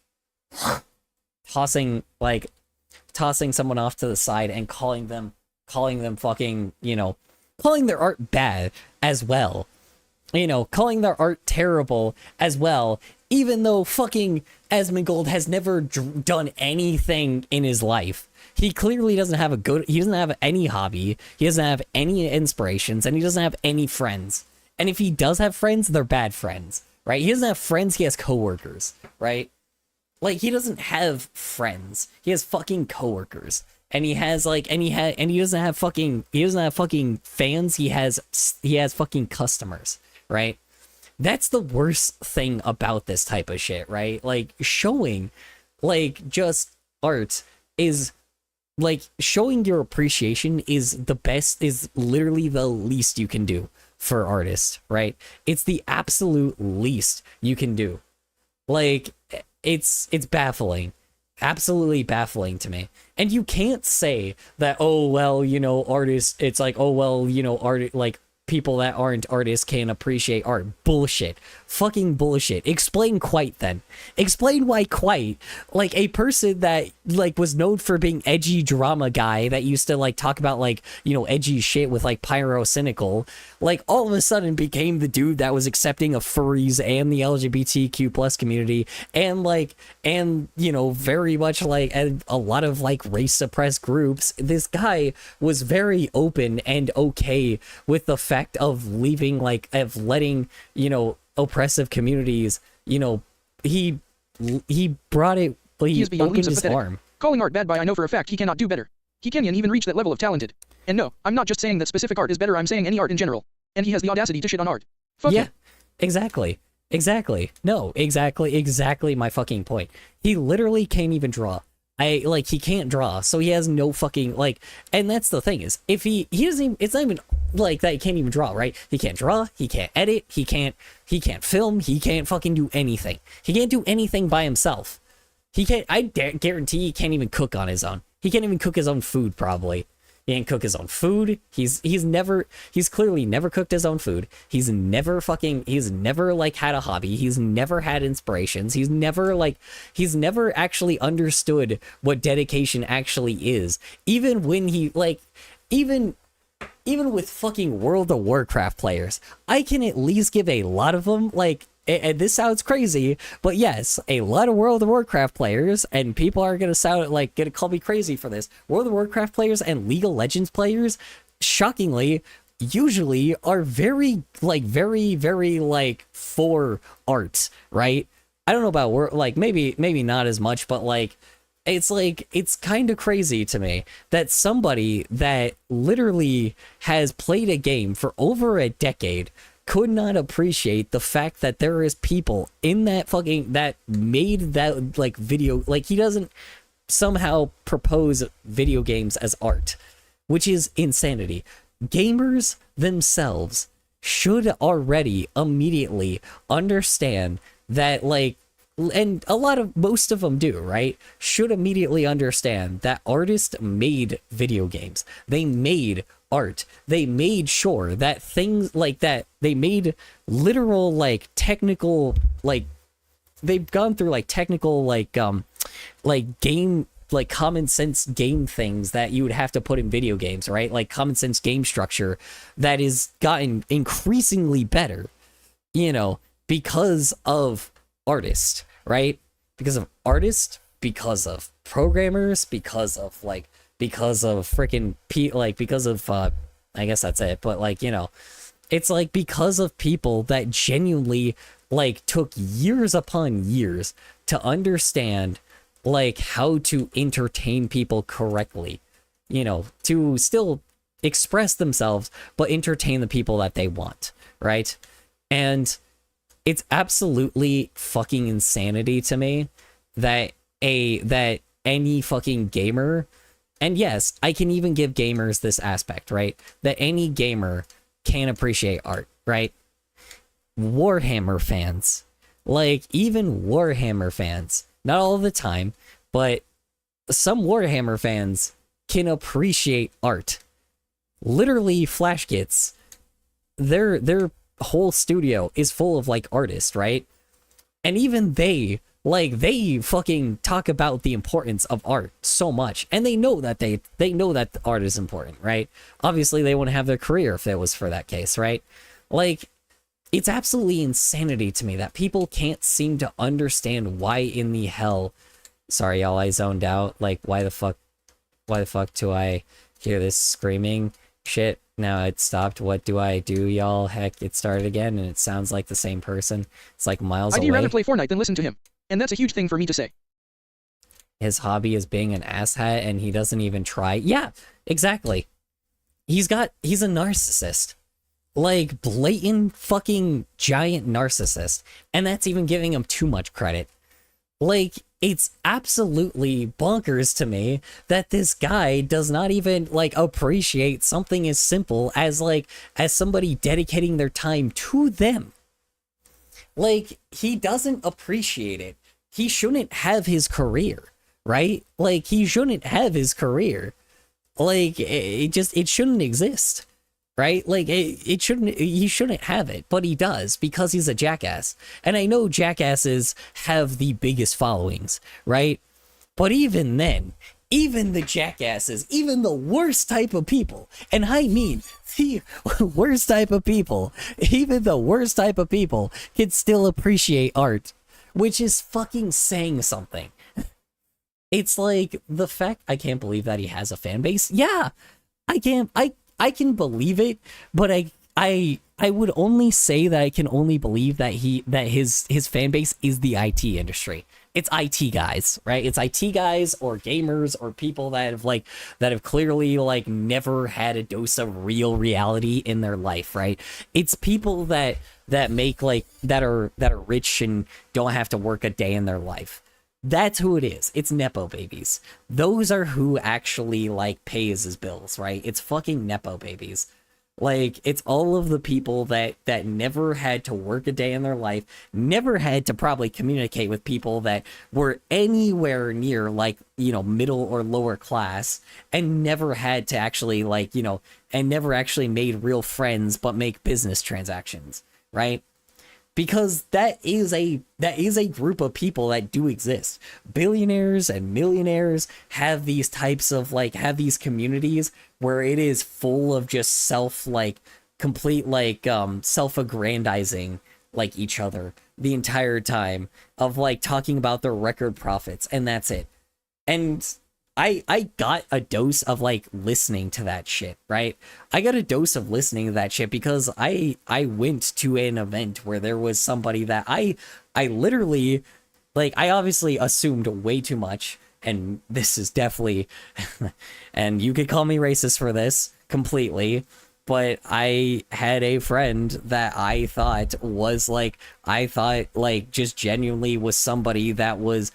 [SPEAKER 1] tossing someone off to the side and calling them fucking, you know, calling their art bad as well. You know, calling their art terrible as well, even though fucking Asmongold has never done anything in his life. He clearly doesn't have he doesn't have any hobby, he doesn't have any inspirations, and he doesn't have any friends. And if he does have friends, they're bad friends. Right? He doesn't have friends, he has coworkers, right? Like, he doesn't have friends. He has fucking coworkers. And he has like he doesn't have fucking fans, he has fucking customers, right? That's the worst thing about this type of shit, right? Like, showing like just art is like, showing your appreciation is literally the least you can do for artists, right? It's the absolute least you can do. Like, it's baffling, absolutely baffling to me. And you can't say that, oh well, you know, artists, it's like, oh well, you know, art, like, people that aren't artists can appreciate art. Bullshit. fucking bullshit. Explain Quite then. Explain why Quite, like a person that like was known for being edgy drama guy that used to like talk about like, you know, edgy shit with like Pyro Cynical, like all of a sudden became the dude that was accepting of furries and the LGBTQ plus community and like, and you know, very much like a lot of like race suppressed groups. This guy was very open and okay with the fact of leaving, like of letting, you know, oppressive communities, you know, he brought it, he
[SPEAKER 2] is beyond
[SPEAKER 1] opened
[SPEAKER 2] leaps of
[SPEAKER 1] his
[SPEAKER 2] pathetic.
[SPEAKER 1] arm.
[SPEAKER 2] Calling art bad by I know for a fact he cannot do better. He can't even reach that level of talented. And no, I'm not just saying that specific art is better, I'm saying any art in general. And he has the audacity to shit on art. Fuck
[SPEAKER 1] Yeah,
[SPEAKER 2] him.
[SPEAKER 1] exactly. No, exactly my fucking point. He literally can't even draw. He can't draw, so he has no fucking, like, and that's the thing is, if he doesn't even, it's not even like that he can't even draw, right? He can't draw, he can't edit, he can't film, he can't fucking do anything. He can't do anything by himself. He can't, guarantee he can't even cook on his own. He can't even cook his own food, probably. He can't cook his own food. He's clearly never cooked his own food. He's never like had a hobby. He's never had inspirations. He's never actually understood what dedication actually is. Even when he like, even with fucking World of Warcraft players, I can at least give a lot of them, like, and this sounds crazy, but yes, a lot of World of Warcraft players, and people are gonna call me crazy for this. World of Warcraft players and League of Legends players, shockingly, usually are very for art, right? I don't know about maybe not as much, but it's kind of crazy to me that somebody that literally has played a game for over a decade could not appreciate the fact that there is people in that made that like video, like he doesn't somehow propose video games as art, which is insanity. Gamers themselves should already immediately understand that, like, and most of them do, right? Should immediately understand that artists made video games. They made art. They made sure that things like that, they made literal, like, technical, like, they've gone through, like, technical, like game, like, common sense game things that you would have to put in video games, right? Like, common sense game structure that is gotten increasingly better, you know, because of artists, right? Because of artists, because of programmers, because of freaking because of I guess that's it, but like, you know, it's like because of people that genuinely like took years upon years to understand like how to entertain people correctly, you know, to still express themselves but entertain the people that they want, right? And it's absolutely fucking insanity to me that any fucking gamer, and yes, I can even give gamers this aspect, right? That any gamer can appreciate art, right? Warhammer fans, like even Warhammer fans, not all the time, but some Warhammer fans can appreciate art. Literally, Flash Gits, their whole studio is full of like artists, right? And even they fucking talk about the importance of art so much, and they know that they know that the art is important, right? Obviously they wouldn't have their career if it was for that case, right? Like, it's absolutely insanity to me that people can't seem to understand why in the hell, sorry y'all, I zoned out, like why the fuck do I hear this screaming shit? Now it stopped. What do I do, y'all? Heck, it started again, and it sounds like the same person. It's like miles away.
[SPEAKER 2] I'd rather play Fortnite than listen to him. And that's a huge thing for me to say.
[SPEAKER 1] His hobby is being an asshat, and he doesn't even try. Yeah, exactly. He's a narcissist. Like, blatant fucking giant narcissist. And that's even giving him too much credit. Like, it's absolutely bonkers to me that this guy does not even like appreciate something as simple as somebody dedicating their time to them. Like, he doesn't appreciate it. He shouldn't have his career, right? Like, he shouldn't have his career. Like, it shouldn't exist, right? Like it shouldn't, he shouldn't have it, but he does because he's a jackass. And I know jackasses have the biggest followings, right? But even then, even the jackasses, even the worst type of people, and I mean the worst type of people, even the worst type of people can still appreciate art, which is fucking saying something. It's like the fact I can't believe that he has a fan base. Yeah, I can believe it, but I would only say that I can only believe that his fan base is the IT industry. It's IT guys, right? It's IT guys or gamers or people that have clearly like never had a dose of real reality in their life, right? It's people that make like that are rich and don't have to work a day in their life. That's who it is. It's Nepo babies. Those are who actually like pays his bills, right? It's fucking Nepo babies. Like, it's all of the people that never had to work a day in their life, never had to probably communicate with people that were anywhere near, like, you know, middle or lower class, and never had to actually, like, you know, and never actually made real friends but make business transactions, right? Because that is a group of people that do exist. Billionaires and millionaires have these types of like have these communities where it is full of just complete self-aggrandizing like each other the entire time, of like talking about their record profits, and that's it. And I got a dose of like listening to that shit, right? I got a dose of listening to that shit because I went to an event where there was somebody that I literally, like, I obviously assumed way too much, and this is definitely and you could call me racist for this completely, but I had a friend that I thought just genuinely was somebody that was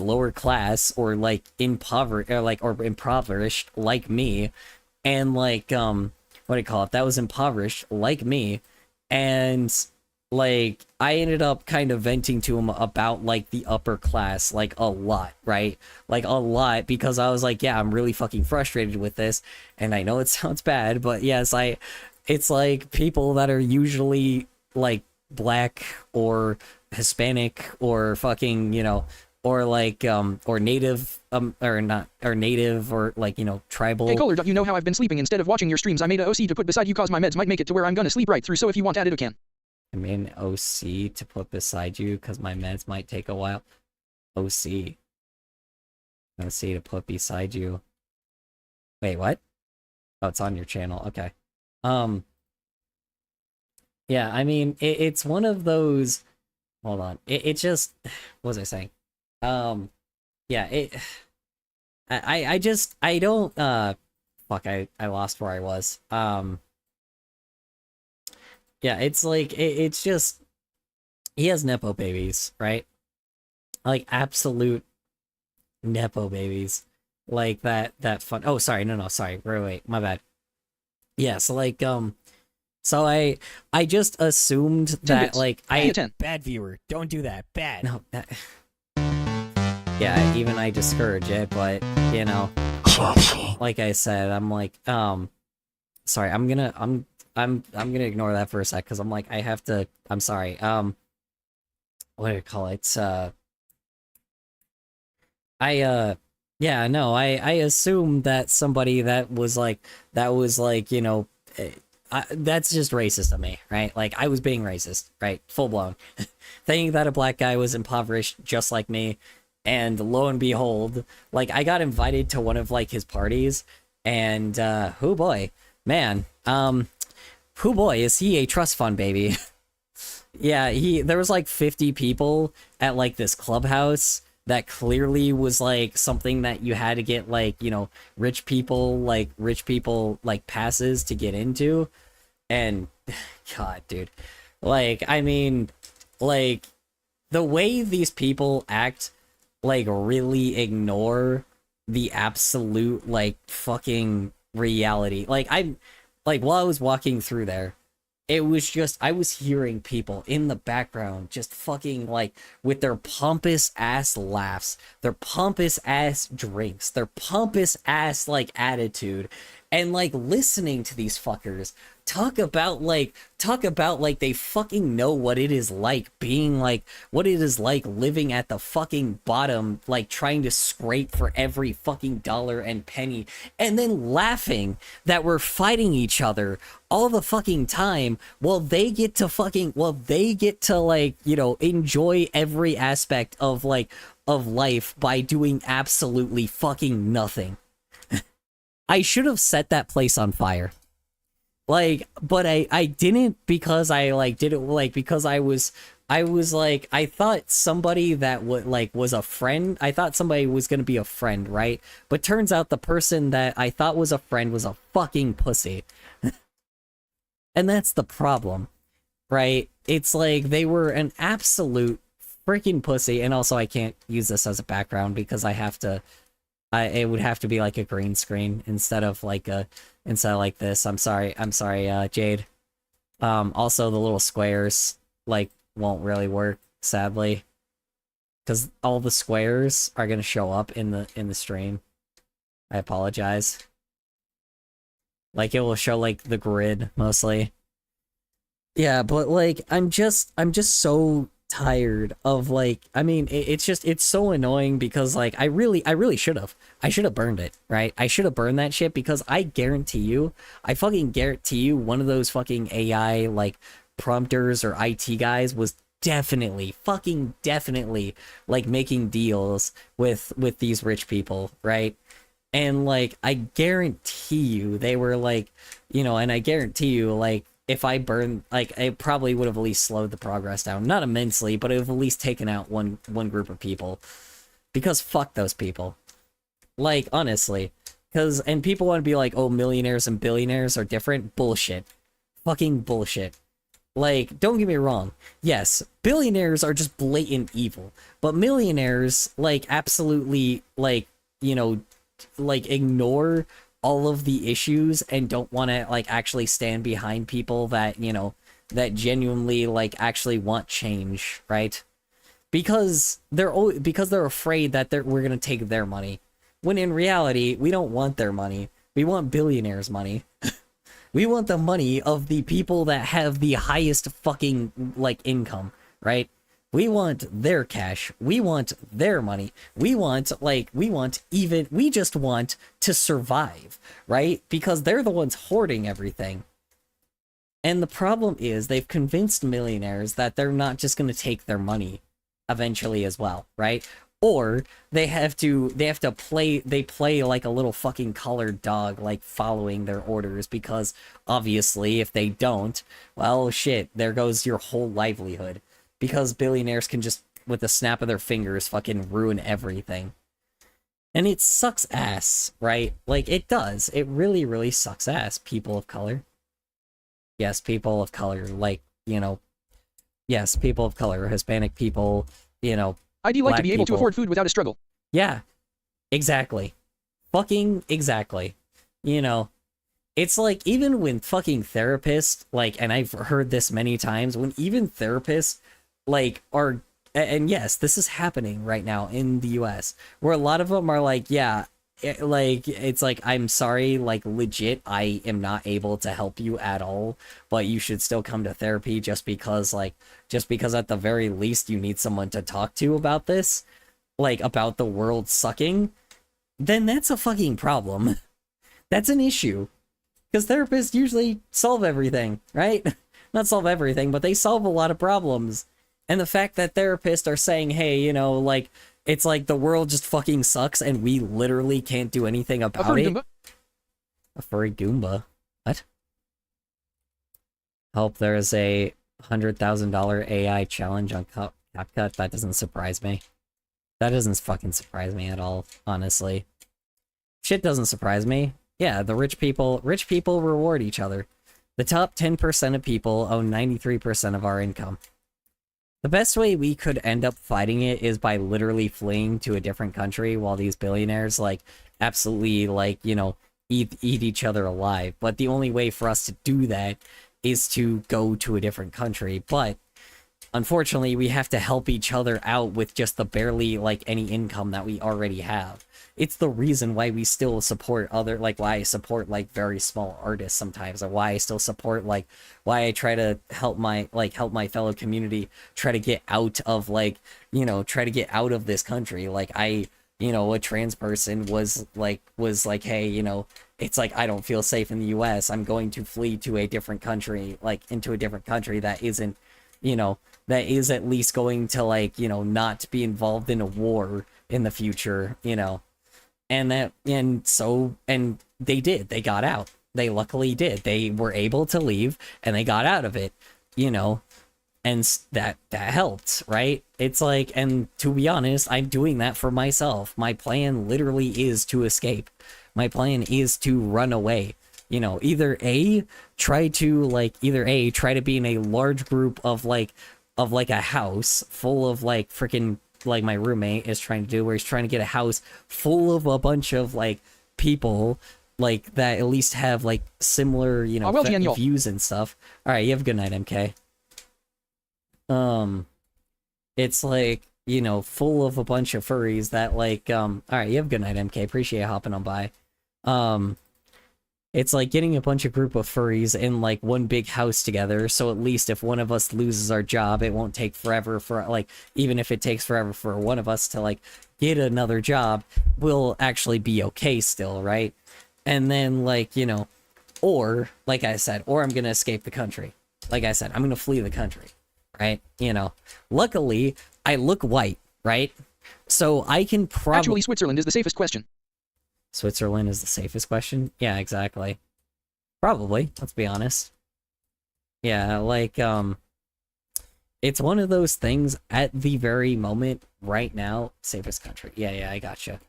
[SPEAKER 1] lower class or like impoverished like me, and like what do you call it? That was impoverished like me, and like I ended up kind of venting to him about like the upper class like a lot, right? Like a lot, because I was like, yeah, I'm really fucking frustrated with this, and I know it sounds bad, but yes, it's like people that are usually like black or Hispanic or fucking, you know, or like or native or not, or native, or like, you know, tribal.
[SPEAKER 2] Hey Kohler, you know how I've been sleeping? Instead of watching your streams, I made a OC to put beside you cause my meds might make it to where I'm gonna sleep right through, so if you want added I can.
[SPEAKER 1] I made an OC to put beside you because my meds might take a while. OC to put beside you. Wait, what? Oh, it's on your channel. Okay. Yeah, I mean, it's one of those. Hold on. It just. What was I saying? Yeah. I don't. Fuck. I lost where I was. Yeah, it's like it's just he has nepo babies, right? Like absolute nepo babies, like that fun. Oh, sorry, no, sorry, wait, my bad. Yeah, so like so I just assumed that
[SPEAKER 2] bits.
[SPEAKER 1] like
[SPEAKER 2] Hey, 10.
[SPEAKER 1] bad viewer, don't do that, bad. No, that. Yeah, even I discourage it, but you know, like I said, I'm like sorry, I'm gonna ignore that for a sec because I'm like I have to. I'm sorry. What do you call it? Yeah, no, I assume that somebody that was like you know, that's just racist of me, right? Like I was being racist, right? Full blown, thinking that a black guy was impoverished just like me, and lo and behold, like I got invited to one of like his parties, and oh boy, man, oh boy, is he a trust fund baby. Yeah, there was like 50 people at like this clubhouse that clearly was like something that you had to get like, you know, rich people like passes to get into. And God, dude, like, I mean, like the way these people act, like really ignore the absolute like fucking reality. Like while I was walking through there, it was just, I was hearing people in the background just fucking like with their pompous ass laughs, their pompous ass drinks, their pompous ass like attitude, and like listening to these fuckers talk about like they fucking know what it is like being like, what it is like living at the fucking bottom, like trying to scrape for every fucking dollar and penny, and then laughing that we're fighting each other all the fucking time while they get to like, you know, enjoy every aspect of like of life by doing absolutely fucking nothing. I should have set that place on fire. Like, but I didn't, because I like did it like because I was like, I thought somebody that would like was a friend. I thought somebody was gonna be a friend, right? But turns out the person that I thought was a friend was a fucking pussy. And that's the problem, right? It's like they were an absolute freaking pussy. And also I can't use this as a background because it would have to be like a green screen instead of like this. I'm sorry, Jade. Also the little squares like won't really work, sadly, because all the squares are gonna show up in the stream. I apologize. Like it will show like the grid mostly. Yeah, but like I'm just so tired of like, I mean, it's so annoying because like I really should have burned it, right? I should have burned that shit because I fucking guarantee you one of those fucking AI like prompters or IT guys was definitely like making deals with these rich people, right? And like I guarantee you they were like, you know, and I guarantee you like if I burned, like, it probably would have at least slowed the progress down. Not immensely, but it would have at least taken out one group of people. Because fuck those people. Like, honestly. And people want to be like, oh, millionaires and billionaires are different. Bullshit. Fucking bullshit. Like, don't get me wrong. Yes, billionaires are just blatant evil. But millionaires, like, absolutely, like, you know, like, ignore all of the issues and don't want to like actually stand behind people that, you know, that genuinely like actually want change, right? Because they're afraid that we're gonna take their money, when in reality we don't want their money. We want billionaires' money. We want the money of the people that have the highest fucking like income, right? We want their cash. We want their money. We just want to survive, right? Because they're the ones hoarding everything. And the problem is they've convinced millionaires that they're not just going to take their money eventually as well, right? Or they play like a little fucking colored dog, like following their orders, because obviously if they don't, well, shit, there goes your whole livelihood. Because billionaires can just, with the snap of their fingers, fucking ruin everything. And it sucks ass, right? Like, it does. It really, really sucks ass, people of color. Yes, people of color, like, you know... Yes, people of color, Hispanic people, you know...
[SPEAKER 2] I'd like to be able to afford food without a struggle.
[SPEAKER 1] Yeah, exactly. Fucking exactly. You know... It's like, even when fucking therapists, like, and I've heard this many times, when even therapists... like are, and yes, this is happening right now in the US, where a lot of them are like, yeah, it's like, I'm sorry, like legit, I am not able to help you at all, but you should still come to therapy just because at the very least you need someone to talk to about this, like about the world sucking. Then that's a fucking problem. That's an issue, because therapists usually solve everything, right? Not solve everything, but they solve a lot of problems. And the fact that therapists are saying, hey, you know, like, it's like the world just fucking sucks and we literally can't do anything about it. A furry Goomba? What? Hope there is a $100,000 AI challenge on CapCut. That doesn't surprise me. That doesn't fucking surprise me at all, honestly. Shit doesn't surprise me. Yeah, the rich people reward each other. The top 10% of people own 93% of our income. The best way we could end up fighting it is by literally fleeing to a different country while these billionaires, like, absolutely, like, you know, eat each other alive. But the only way for us to do that is to go to a different country. But unfortunately, we have to help each other out with just the barely like any income that we already have. It's the reason why we still support other, like why I support like very small artists sometimes, or why I still support like why I try to help my fellow community try to get out of like, you know, try to get out of this country. Like you know, a trans person was like, hey, you know, it's like, I don't feel safe in the US. I'm going to flee to a different country, like into a different country that isn't, you know, that is at least going to like, you know, not be involved in a war in the future, you know. And they did. They got out. They luckily did. They were able to leave and they got out of it, you know, and that helped, right? It's like, and to be honest, I'm doing that for myself. My plan literally is to escape. My plan is to run away. You know, either try to be in a large group of like a house full of like freaking, like my roommate is trying to do, where he's trying to get a house full of a bunch of like people like that at least have like similar, you know, views and stuff. All right, you have a good night, MK. It's like, you know, full of a bunch of furries that like, all right, you have a good night, MK. Appreciate you hopping on by. It's like getting a bunch of group of furries in like one big house together, so at least if one of us loses our job, it won't take forever for like, even if it takes forever for one of us to like get another job, we'll actually be okay still, right? And then like, you know, or like I said, or I'm gonna escape the country. Like I said, I'm gonna flee the country, right? You know, luckily I look white, right? So I can probably...
[SPEAKER 2] Actually, Switzerland is the safest question.
[SPEAKER 1] Switzerland is the safest question? Yeah, exactly. Probably, let's be honest. Yeah, like, it's one of those things at the very moment, right now, safest country. Yeah, I gotcha.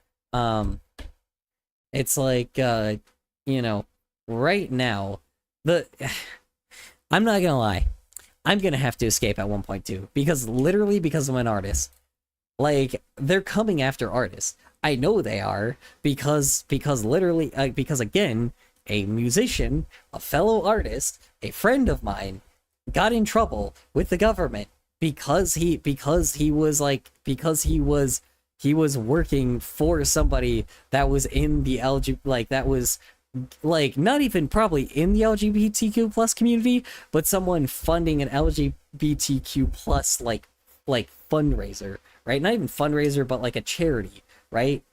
[SPEAKER 1] It's like, you know, right now, I'm not gonna lie. I'm gonna have to escape at 1.2, because literally because I'm an artist. Like, they're coming after artists. I know they are, because literally, because again, a musician, a fellow artist, a friend of mine, got in trouble with the government because he was working for somebody that was in the that was like not even probably in the LGBTQ plus community, but someone funding an LGBTQ plus like fundraiser, right? Not even fundraiser, but like a charity, right?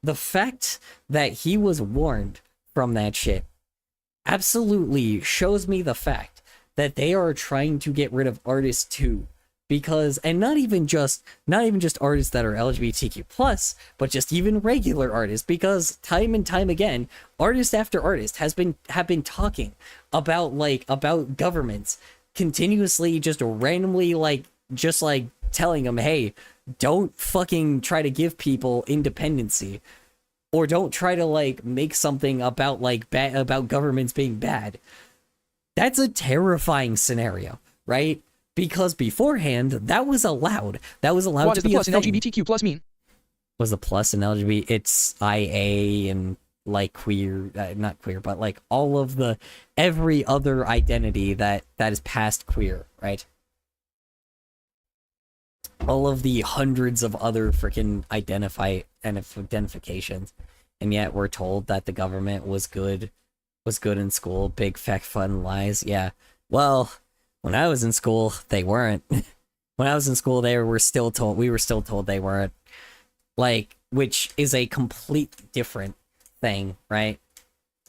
[SPEAKER 1] The fact that he was warned from that shit absolutely shows me the fact that they are trying to get rid of artists too, because, and not even just artists that are LGBTQ plus, but just even regular artists, because time and time again, artist after artist have been talking about governments continuously just randomly telling them, hey, don't fucking try to give people independency, or don't try to like make something about about governments being bad. That's a terrifying scenario, right? Because beforehand, that was allowed. That was allowed
[SPEAKER 2] what
[SPEAKER 1] to be
[SPEAKER 2] a thing. What does the plus in LGBTQ plus mean?
[SPEAKER 1] Was the plus in LGBT? It's IA and like queer, not queer, but like all of the every other identity that is past queer, right? All of the hundreds of other freaking identifications, and yet we're told that the government was good in school. Big fat fun lies. Yeah. Well, when I was in school, they weren't. When I was in school, we were still told they weren't. Like, which is a complete different thing, right?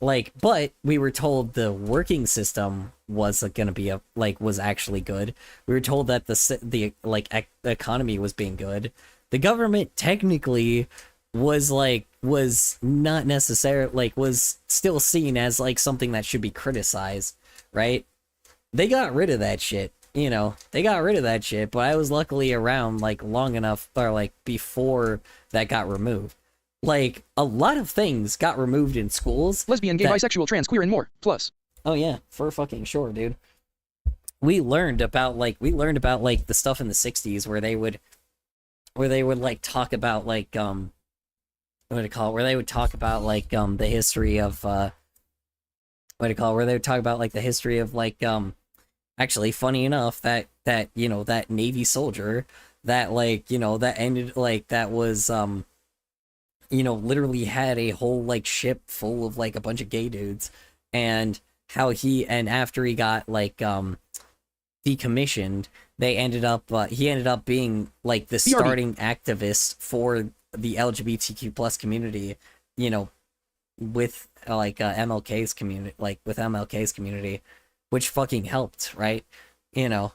[SPEAKER 1] Like, but we were told the working system was gonna be was actually good. We were told that the economy was being good. The government technically was not necessarily was still seen as like something that should be criticized, right? They got rid of that shit, you know. They got rid of that shit, but I was luckily around like long enough, or like before that got removed. Like, a lot of things got removed in schools.
[SPEAKER 2] Lesbian, gay, bisexual, trans, queer, and more. Plus.
[SPEAKER 1] Oh yeah, for fucking sure, dude. We learned about the stuff in the 60s where they would like talk about like what do they call it? Where they would talk about like the history of what do you call it, where they talk about like the history of like actually funny enough that you know that Navy soldier that like you know that ended like that was you know literally had a whole like ship full of like a bunch of gay dudes, and how he and after he got like decommissioned, they ended up he ended up being like the
[SPEAKER 2] BRB.
[SPEAKER 1] starting activist for the LGBTQ plus community, you know, with like MLK's community, like with MLK's community, which fucking helped, right? You know,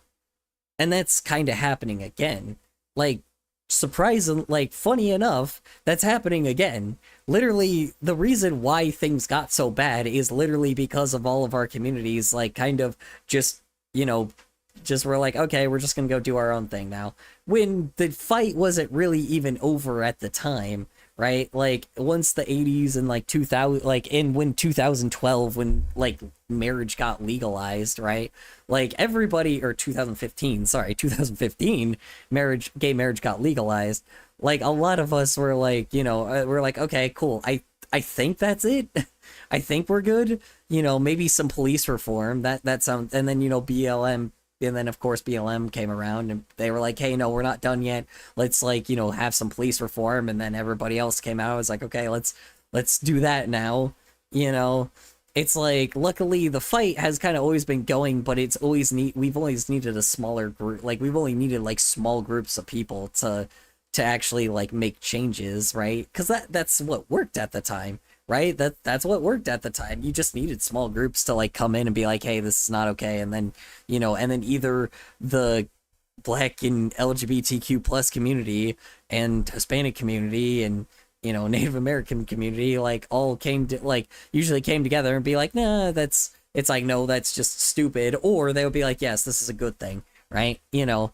[SPEAKER 1] and that's kind of happening again. Like, surprising, like, funny enough, that's happening again. Literally, the reason why things got so bad is literally because of all of our communities, like, kind of just, you know, just we're like, okay, we're just gonna go do our own thing now. When the fight wasn't really even over at the time, right? Like, once the 80s and, like, 2000, like, in when 2012, when, like, marriage got legalized, right? Like, everybody, or 2015, sorry, 2015, gay marriage got legalized. Like, a lot of us were like, you know, we're like, okay, cool, I think that's it. I think we're good. You know, maybe some police reform, that sounds, and then, you know, BLM, and then of course BLM came around and they were like, hey, no, we're not done yet. Let's like, you know, have some police reform. And then everybody else came out. It was like, okay, let's do that now. You know, it's like, luckily the fight has kind of always been going, but it's always we've always needed a smaller group. Like we've only needed like small groups of people to actually like make changes, right? Because that's what worked at the time. Right? That's what worked at the time. You just needed small groups to like come in and be like, hey, this is not okay. And then, you know, and then either the Black and LGBTQ plus community and Hispanic community and, you know, Native American community, like all usually came together and be like, nah, it's like, no, that's just stupid. Or they would be like, yes, this is a good thing. Right? You know,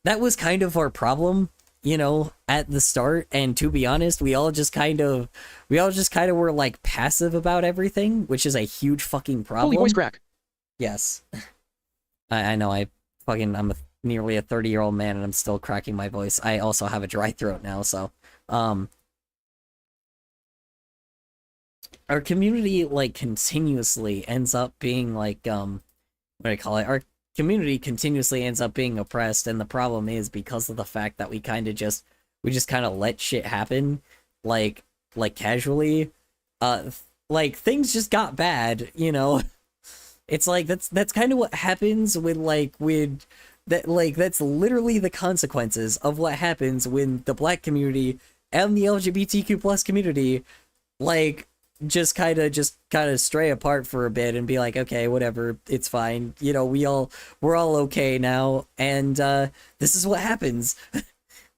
[SPEAKER 1] that was kind of our problem, you know, at the start. And to be honest, we all just kind of were like passive about everything, which is a huge fucking problem.
[SPEAKER 2] Holy voice crack.
[SPEAKER 1] Yes. I know, I'm nearly a 30-year-old man and I'm still cracking my voice. I also have a dry throat now, so our community like continuously ends up being like what do I call it? Our community continuously ends up being oppressed, and the problem is because of the fact that we just kind of let shit happen like casually, like things just got bad, you know. It's like that's kind of what happens with that's literally the consequences of what happens when the Black community and the LGBTQ plus community like just kind of stray apart for a bit and be like, okay, whatever, it's fine, you know, we're all okay now. And this is what happens.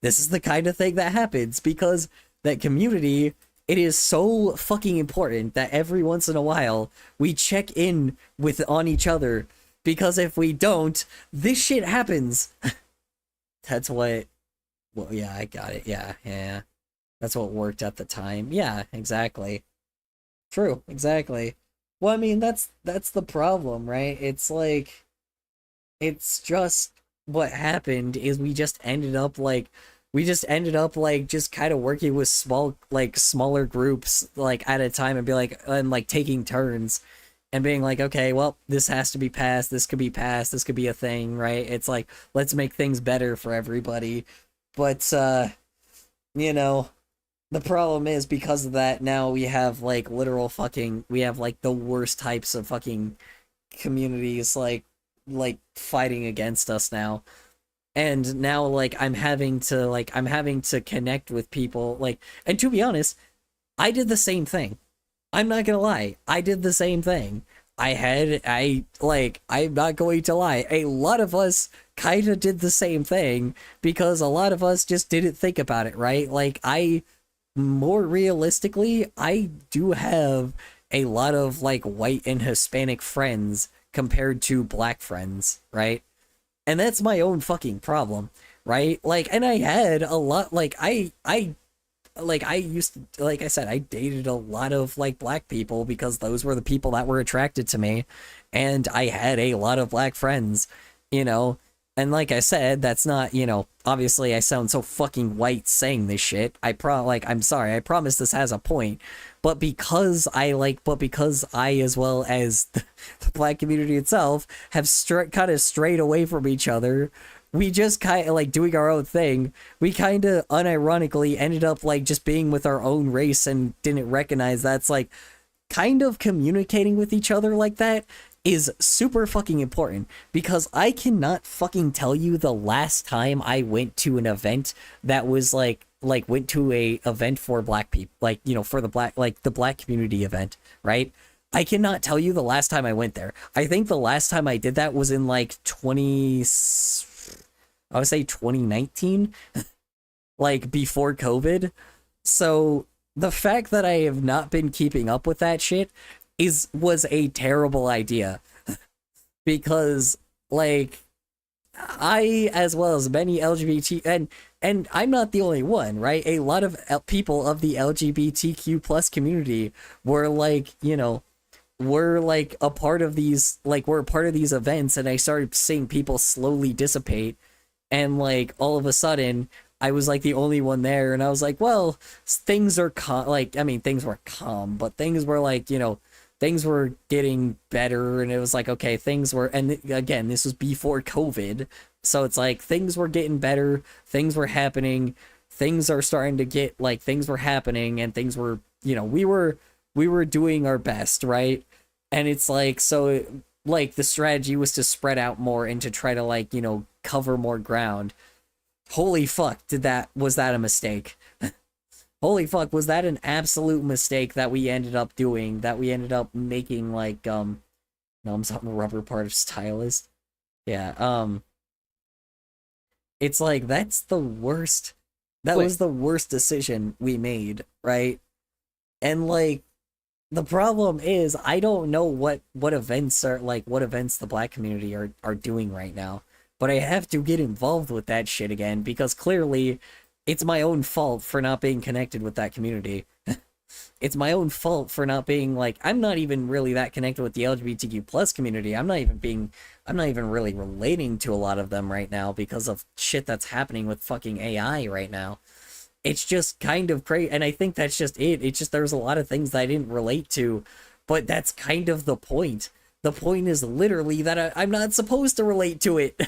[SPEAKER 1] This is the kind of thing that happens because that community, it is so fucking important that every once in a while we check in on each other, because if we don't, this shit happens. That's what, well, yeah, I got it. Yeah. That's what worked at the time. Yeah, exactly. True, exactly. Well, I mean, that's the problem, right? It's like, it's just what happened is we just ended up just kind of working with smaller groups like at a time and be like, and like taking turns and being like, okay, well, this has to be passed, this could be passed, this could be a thing, right? It's like, let's make things better for everybody. But you know, the problem is because of that, now we have like we have like the worst types of fucking communities like fighting against us now. And now like I'm having to connect with people, like, and to be honest, I did the same thing. I'm not gonna lie, I did the same thing. I'm not going to lie, a lot of us kind of did the same thing because a lot of us just didn't think about it, right? Like, more realistically, I do have a lot of like white and Hispanic friends compared to Black friends, right? And that's my own fucking problem, right? Like, and I had a lot, like, I used to, like I said, I dated a lot of like Black people because those were the people that were attracted to me, and I had a lot of Black friends, you know, And like I said, that's not, obviously I sound so fucking white saying this shit. I'm sorry, I promise this has a point. But because I, as well as the black community itself, have kind of strayed away from each other, we just kind of like doing our own thing. We kind of unironically ended up like just being with our own race and didn't recognize that's like kind of communicating with each other like that is super fucking important, because I cannot fucking tell you the last time I went to an event that was went to a event for black people, for the black community event, right? I cannot tell you the last time I went there. I think the last time I did that was in like I would say 2019, like before COVID. So the fact that I have not been keeping up with that shit was a terrible idea, because like I, as well as many LGBT, and I'm not the only one, right? A lot of people of the LGBTQ plus community were we're a part of these, we're a part of these events, and I started seeing people slowly dissipate, and like all of a sudden I was like the only one there, and I was like, well, things are things were calm, but things were things were getting better, and it was like, okay, and again, this was before COVID, so it's like things were getting better, things were happening, things are starting to get things were happening, and things were, we were doing our best, right? And it's like, so the strategy was to spread out more and to try to cover more ground. Holy fuck, was that a mistake? Holy fuck, was that an absolute mistake that we ended up doing, that we ended up making no, I'm something rubber part of stylist. Yeah, it's like, that's the worst, was the worst decision we made, right? And the problem is, I don't know what events the black community are doing right now, but I have to get involved with that shit again, because clearly it's my own fault for not being connected with that community. It's my own fault for not being I'm not even really that connected with the LGBTQ plus community. I'm not even really relating to a lot of them right now because of shit that's happening with fucking AI right now. It's just kind of crazy, and I think that's just it. It's just there's a lot of things that I didn't relate to, but that's kind of the point. The point is literally that I'm not supposed to relate to it.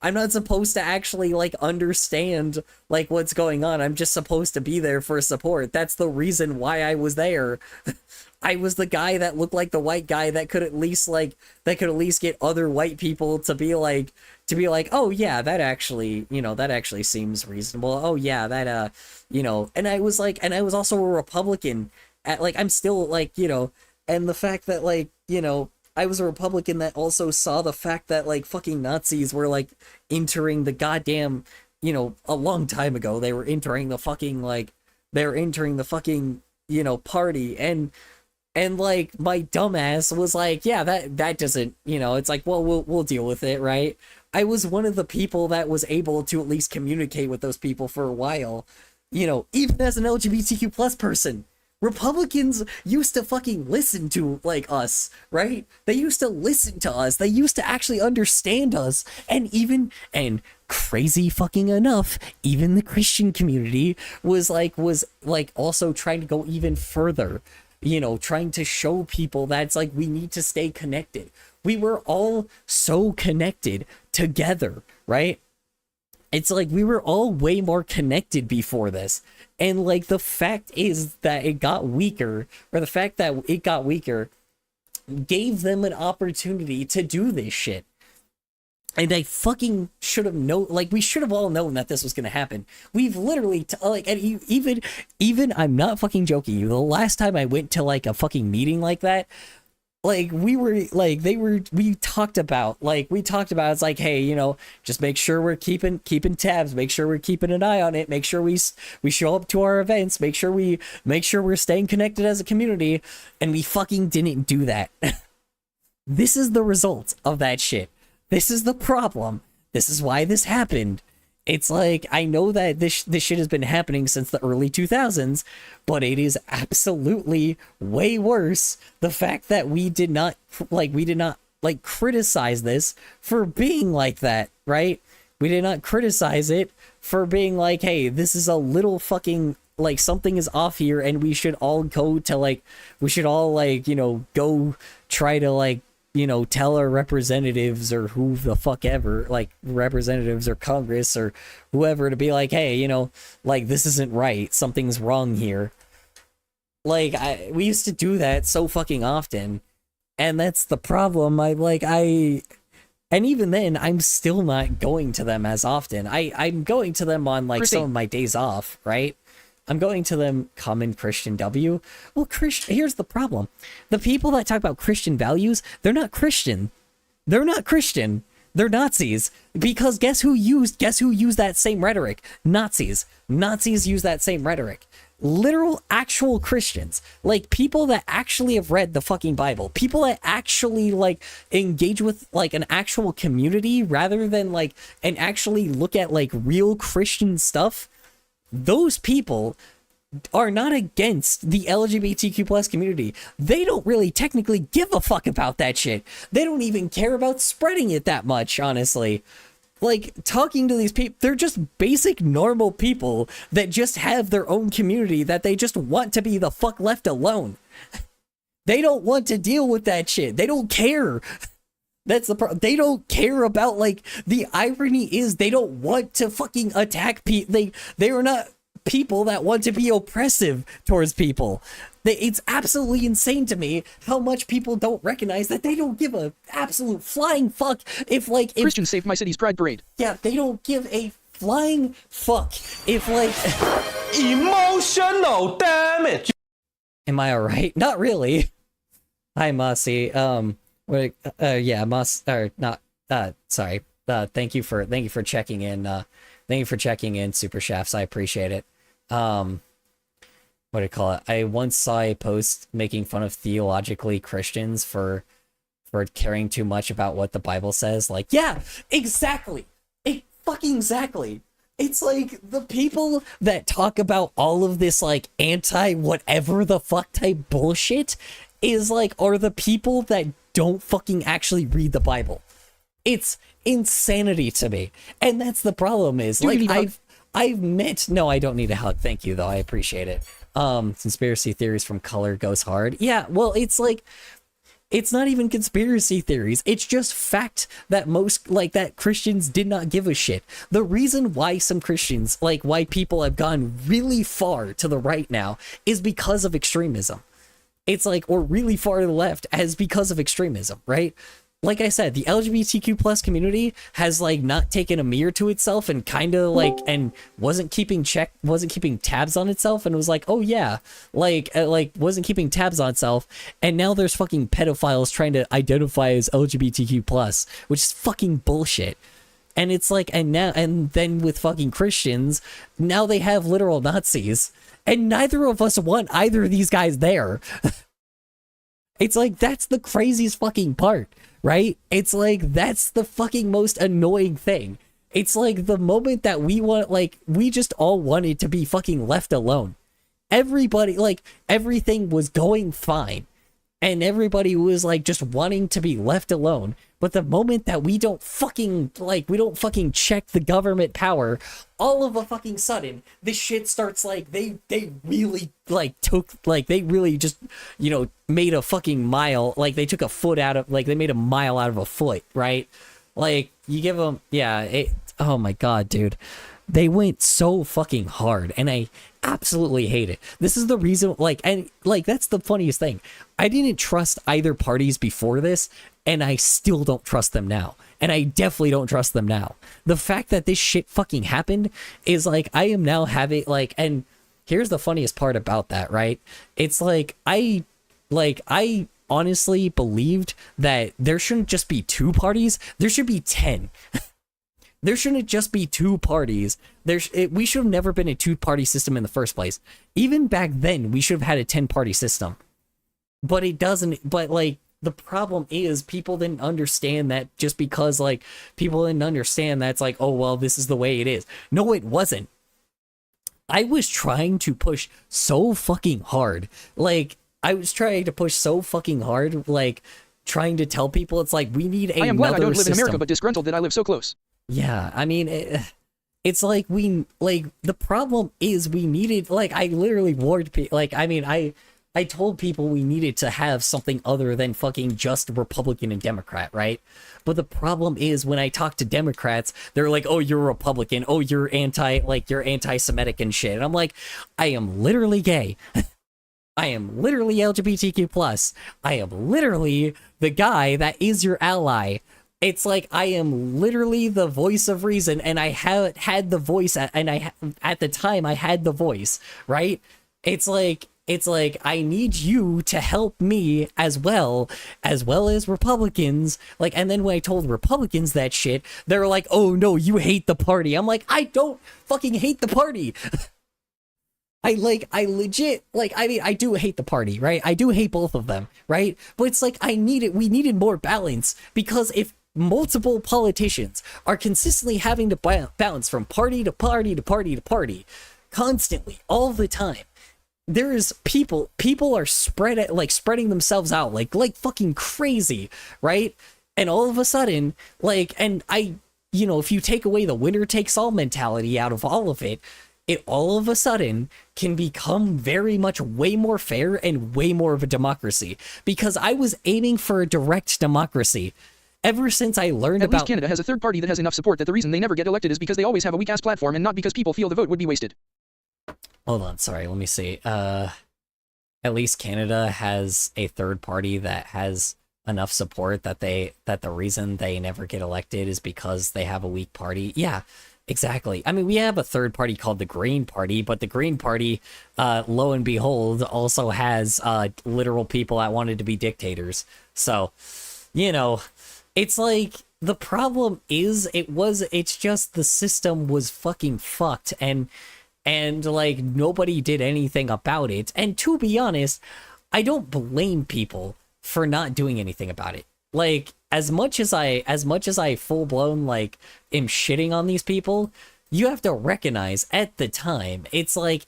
[SPEAKER 1] I'm not supposed to actually understand what's going on. I'm just supposed to be there for support. That's the reason why I was there. I was the guy that looked like the white guy that could at least get other white people to be like, oh yeah, that actually, that actually seems reasonable. Oh yeah, that and I was also a Republican I'm still and the fact that I was a Republican that also saw the fact that fucking Nazis were entering the goddamn, a long time ago, they were entering the fucking party, and my dumbass was like, yeah, that doesn't, it's like, well, we'll deal with it, right? I was one of the people that was able to at least communicate with those people for a while, even as an LGBTQ plus person. Republicans used to fucking listen to us, right? They used to listen to us. They used to actually understand us. And crazy fucking enough, even the Christian community was also trying to go even further, trying to show people that it's we need to stay connected. We were all so connected together, right? It's we were all way more connected before this. And the fact is that it got weaker, or the fact that it got weaker gave them an opportunity to do this shit. And I fucking should have known, we should have all known that this was going to happen. We've literally, and even, I'm not fucking joking you, the last time I went to a fucking meeting like that, we talked about it's hey, just make sure we're keeping tabs, make sure we're keeping an eye on it, make sure we show up to our events, make sure we're staying connected as a community, and we fucking didn't do that. This is the result of that shit. This is the problem. This is why this happened. It's I know that this shit has been happening since the early 2000s, but it is absolutely way worse. The fact that we did not like criticize this for being like that, right? We did not criticize it for being like, hey, this is a little fucking, like, something is off here, and we should all go to, like, we should all, like, you know, go try to, like, you know, tell our representatives or who the fuck ever, like, representatives or Congress or whoever, to be like, hey, you know, like, this isn't right, something's wrong here. Like, we used to do that so fucking often, and that's the problem. And even then, I'm still not going to them as often. I'm going to them on, like, some of my days off, right? I'm going to them, common Christian W. Well, here's the problem. The people that talk about Christian values, they're not Christian. They're not Christian. They're Nazis. Because guess who used that same rhetoric? Nazis. Nazis use that same rhetoric. Literal actual Christians, like people that actually have read the fucking Bible, people that actually like engage with like an actual community rather than like and actually look at like real Christian stuff. Those people are not against the LGBTQ plus community. They don't really technically give a fuck about that shit. They don't even care about spreading it that much, honestly. Like, talking to these people, they're just basic normal people that just have their own community that they just want to be the fuck left alone. They don't want to deal with that shit. They don't care. That's the problem. They don't care about, like, the irony is they don't want to fucking attack people. They are not people that want to be oppressive towards people. It's absolutely insane to me how much people don't recognize that they don't give a absolute flying fuck if
[SPEAKER 2] Christians saved my city's pride parade.
[SPEAKER 1] Yeah, they don't give a flying fuck if like
[SPEAKER 5] emotional damage.
[SPEAKER 1] Am I alright? Not really. Hi Mossy. Yeah, Moss or not sorry. Thank you for checking in. Thank you for checking in, Super Shafts. I appreciate it. What do you call it? I once saw a post making fun of theologically Christians for caring too much about what the Bible says. Like, yeah, exactly. Fucking exactly. It's like the people that talk about all of this like anti whatever the fuck type bullshit is like are the people that don't fucking actually read the Bible. It's insanity to me. And that's the problem is like I've met no, I don't need a hug. Thank you though. I appreciate it. Conspiracy theories from color goes hard. Yeah, well, it's like it's not even conspiracy theories. It's just fact that most like that Christians did not give a shit. The reason why some Christians, like why people have gone really far to the right now is because of extremism. It's like, or really far to the left as because of extremism, right? Like I said, the LGBTQ plus community has like not taken a mirror to itself and kind of like and wasn't keeping tabs on itself and was like, oh yeah, like wasn't keeping tabs on itself, and now there's fucking pedophiles trying to identify as LGBTQ plus, which is fucking bullshit. And it's like, and then with fucking Christians, now they have literal Nazis, and neither of us want either of these guys there. It's like that's the craziest fucking part. Right? It's like, that's the fucking most annoying thing. It's like the moment that we want, like, we just all wanted to be fucking left alone. Everybody, like, everything was going fine. And everybody was, like, just wanting to be left alone. But the moment that we don't fucking, like, we don't fucking check the government power, all of a fucking sudden, this shit starts, like, they really, like, they really just, you know, made a fucking mile, like, they took a foot out of, like, they made a mile out of a foot, right? Like, you give them, yeah, oh my god, dude. They went so fucking hard, and I absolutely hate it. This is the reason, like, and, like, that's the funniest thing. I didn't trust either parties before this, and I still don't trust them now. And I definitely don't trust them now. The fact that this shit fucking happened is, like, I am now having, like, and here's the funniest part about that, right? It's, like, I honestly believed that there shouldn't just be two parties, there should be 10. There shouldn't just be two parties. We should have never been a two-party system in the first place. Even back then, we should have had a 10-party system. But it doesn't, but, like, the problem is people didn't understand that just because, like, people didn't understand that's like, oh, well, this is the way it is. No, it wasn't. I was trying to push so fucking hard. Like, I was trying to push so fucking hard, like, trying to tell people. It's like, we need another
[SPEAKER 2] I am glad I don't live
[SPEAKER 1] system.
[SPEAKER 2] in America, but disgruntled that I live so close.
[SPEAKER 1] Yeah, I mean, it's like the problem is we needed, like, I literally warned people, like, I mean, I told people we needed to have something other than fucking just Republican and Democrat, right? But the problem is when I talk to Democrats, they're like, oh, you're a Republican. Oh, you're you're anti-Semitic and shit. And I'm like, I am literally gay. I am literally LGBTQ+. I am literally the guy that is your ally. It's like I am literally the voice of reason, and I had the voice, and at the time I had the voice, right? It's like I need you to help me as well as Republicans. Like, and then when I told Republicans that shit, they're like, oh no, you hate the party. I'm like, I don't fucking hate the party. I legit, like, I mean, I do hate the party, right? I do hate both of them, right? But it's like, we needed more balance, because if multiple politicians are consistently having to bounce from party to party to party to party, constantly, all the time, there is people are spreading themselves out like fucking crazy, right? And all of a sudden, like, and if you take away the winner takes all mentality out of all of it, it all of a sudden can become very much way more fair and way more of a democracy, because I was aiming for a direct democracy ever since I learned about...
[SPEAKER 2] At least Canada has a third party that has enough support that the reason they never get elected is because they always have a weak-ass platform and not because people feel the vote would be wasted.
[SPEAKER 1] Hold on, sorry, let me see. At least Canada has a third party that has enough support that the reason they never get elected is because they have a weak party. Yeah, exactly. I mean, we have a third party called the Green Party, but the Green Party, lo and behold, also has literal people that wanted to be dictators. So, it's like, the problem is it's just the system was fucking fucked, and like nobody did anything about it. And to be honest, I don't blame people for not doing anything about it. Like, as much as I full blown like am shitting on these people, you have to recognize at the time, it's like,